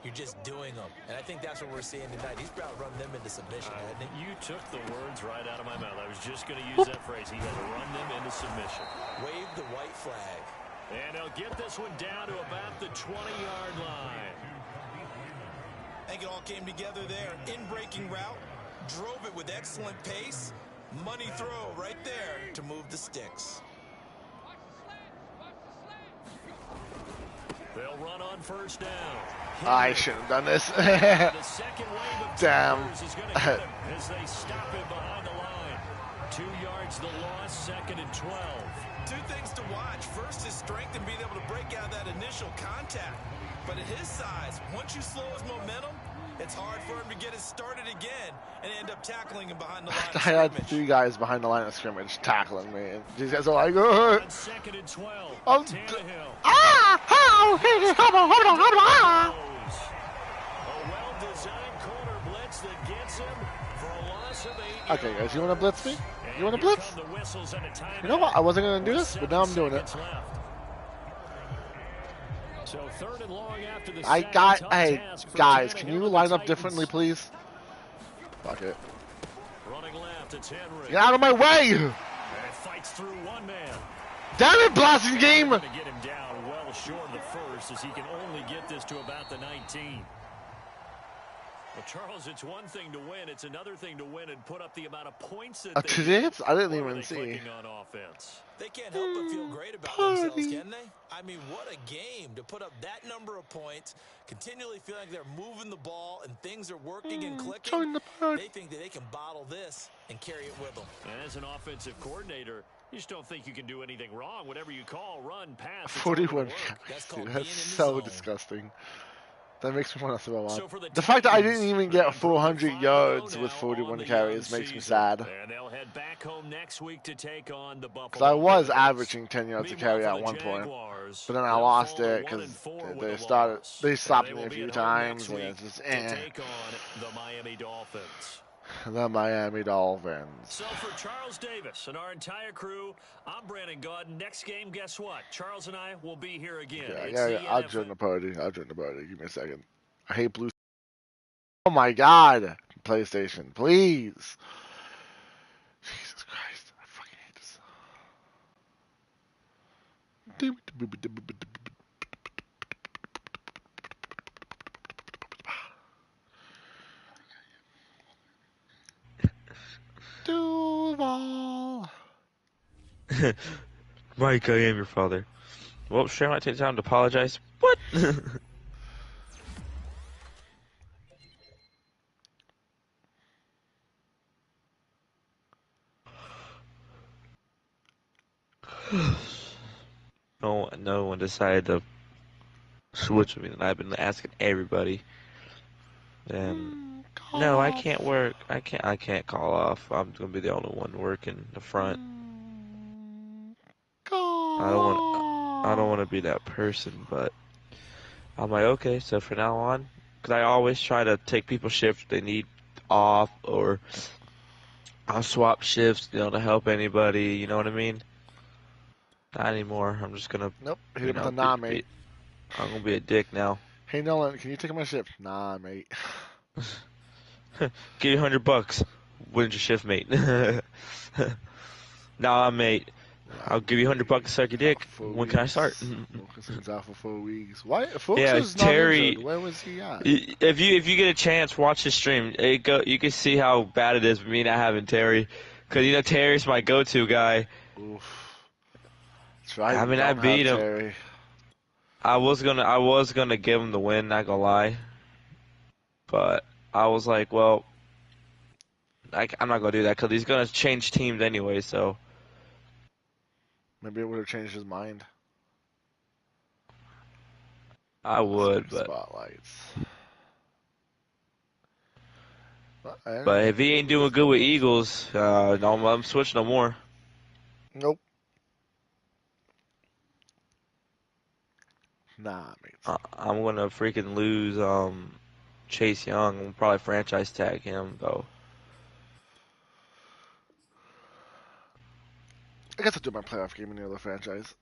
Speaker 4: You're just doing them. And I think that's what we're seeing tonight. He's about to run them into submission, hasn't he?
Speaker 3: You took the words right out of my mouth. I was just going to use that phrase. He has run them into submission.
Speaker 4: Wave the white flag.
Speaker 3: And he'll get this one down to about the 20-yard line.
Speaker 4: I think it all came together there. In-breaking route. Drove it with excellent pace. Money throw right there to move the sticks.
Speaker 3: They'll run on first down.
Speaker 1: I shouldn't have done this.
Speaker 3: The second wave of
Speaker 1: Damn.
Speaker 3: Is going to get him as they stop him behind the line. 2 yards the loss, 2nd and 12.
Speaker 4: 2 things to watch. First, his strength and being able to break out that initial contact. But at his size, once you slow his momentum, it's hard for him to get it started again and end up tackling him behind the line of
Speaker 1: I had
Speaker 4: scrimmage.
Speaker 1: 3 guys behind the line of scrimmage tackling me. And these guys are like,
Speaker 3: On 2nd and 12. Tannehill. A well-designed corner blitz that gets him for a loss of 8
Speaker 1: Okay, guys, you want to blitz me? You want to blitz?
Speaker 3: The whistles and a timeout.
Speaker 1: You know what? I wasn't going to do this, but now I'm doing it.
Speaker 3: So 3rd and long after the
Speaker 1: Hey, guys, can you line up differently, please? Fuck it.
Speaker 3: Running left, it's Henry.
Speaker 1: Get out of my way!
Speaker 3: And it fights through one man.
Speaker 1: Damn it, blasting game!
Speaker 3: To get him down well short of the first, as he can only get this to about the 19. Well, Charles, it's one thing to win. It's another thing to win and put up the amount of points that
Speaker 1: Two dips? I didn't even see.
Speaker 3: On offense.
Speaker 4: They can't help but feel great about themselves, can they? I mean, what a game to put up that number of points, continually feeling like they're moving the ball and things are working and clicking. They think that they can bottle this and carry it with them.
Speaker 3: And as an offensive coordinator, you just don't think you can do anything wrong. Whatever you call, run, pass.
Speaker 1: 41 carries, dude. That's so disgusting. That makes me want to throw on. The fact that I didn't even get 400 yards with 41 carries makes me sad.
Speaker 3: And they'll head back home next week to take on the Buffalo.
Speaker 1: Because I was averaging 10 yards a carry at one point, but then I lost it because they stopped me a few times, and it's just
Speaker 3: take on the Miami Dolphins.
Speaker 1: The Miami Dolphins.
Speaker 3: So for Charles Davis and our entire crew, I'm Brandon Gaudin. Next game, guess what? Charles and I will be here again.
Speaker 1: Yeah, I'll join the party. Give me a second. I hate blue. Oh my God. PlayStation, please. Jesus Christ. I fucking hate this. Duval.
Speaker 6: Mike, I am your father. Well, sure, I might take time to apologize. What? No one decided to switch with me, and I've been asking everybody. And no, I can't work. I can't call off. I'm gonna be the only one working the front. I don't want to be that person, but I'm like, okay. So from now on, because I always try to take people's shifts they need off, or I'll swap shifts, to help anybody. You know what I mean? Not anymore. I'm just gonna.
Speaker 1: Nope. Hit him with a nah, mate.
Speaker 6: I'm gonna be a dick now.
Speaker 1: Hey Nolan, can you take my ship? Nah, mate.
Speaker 6: Give you $100. When's your shift, mate? Nah, mate. I'll give you $100 to suck your dick.
Speaker 1: Out for 4
Speaker 6: When can I start?
Speaker 1: weeks. Wilkinson's out for 4 weeks. Why?
Speaker 6: Yeah,
Speaker 1: Fuchs is not
Speaker 6: Terry.
Speaker 1: injured. Where was he at?
Speaker 6: If you get a chance, watch the stream. You can see how bad it is with me not having Terry, because Terry's my go-to guy.
Speaker 1: Oof. That's right.
Speaker 6: I
Speaker 1: You
Speaker 6: mean, I
Speaker 1: don't have
Speaker 6: beat him.
Speaker 1: Terry.
Speaker 6: I was gonna give him the win. Not gonna lie, but I was like, well, I'm not gonna do that because he's gonna change teams anyway. So
Speaker 1: Maybe it would have changed his mind.
Speaker 6: I would, but
Speaker 1: Spotlights.
Speaker 6: if he ain't doing good with Eagles, no, I'm switching no more.
Speaker 1: Nope. Nah, mate.
Speaker 6: I'm gonna freaking lose Chase Young. I'm probably franchise tag him though.
Speaker 1: I guess I'll do my playoff game in the other franchise.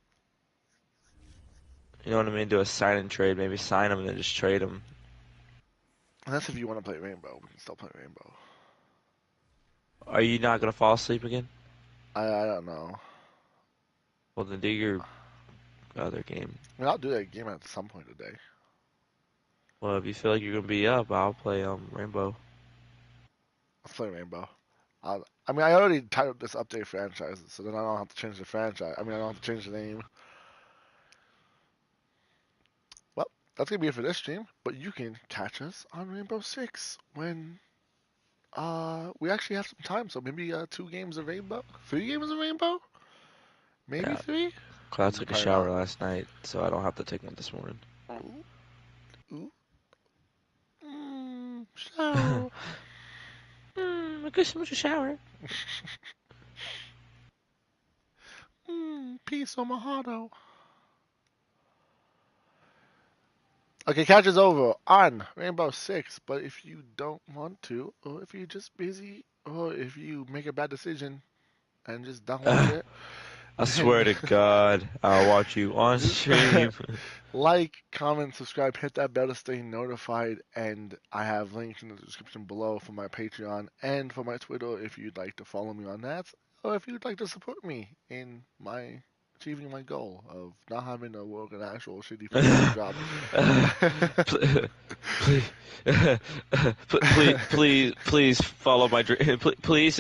Speaker 6: You know what I mean? Do a sign and trade. Maybe sign him and then just trade him.
Speaker 1: And that's if you want to play Rainbow. We can still play Rainbow.
Speaker 6: Are you not gonna fall asleep again?
Speaker 1: I don't know.
Speaker 6: Well, then do your other game.
Speaker 1: I mean, I'll do that game at some point today.
Speaker 6: Well, if you feel like you're gonna be up, I'll play Rainbow.
Speaker 1: Let's play Rainbow. I mean, I already titled this update franchise, so then I don't have to change the franchise. I mean, I don't have to change the name. Well, that's gonna be it for this stream. But you can catch us on Rainbow Six when we actually have some time. So maybe 2 games of Rainbow, 3 games of Rainbow, maybe
Speaker 6: Yeah,
Speaker 1: 3.
Speaker 6: cause I took a
Speaker 1: Probably
Speaker 6: shower
Speaker 1: not.
Speaker 6: last night, so I don't have to take one this morning.
Speaker 1: Ooh, ooh, shower.
Speaker 6: I guess I'm a shower.
Speaker 1: Peace on my heart. Okay, catch us over on Rainbow Six. But if you don't want to, or if you're just busy, or if you make a bad decision and just don't watch it,
Speaker 6: I swear to God, I'll watch you on stream.
Speaker 1: like, comment, subscribe, hit that bell to stay notified, and I have links in the description below for my Patreon and for my Twitter if you'd like to follow me on that, or if you'd like to support me in my achieving my goal of not having to work an actual shitty full-time job.
Speaker 6: Please follow my dream. Please.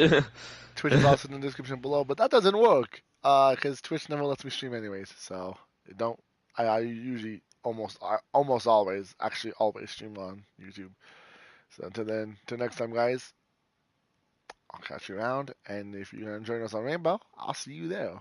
Speaker 1: Twitch is also in the description below, but that doesn't work because Twitch never lets me stream anyways. So it don't. I usually almost always actually always stream on YouTube. So until next time, guys, I'll catch you around. And if you're gonna join us on Rainbow, I'll see you there.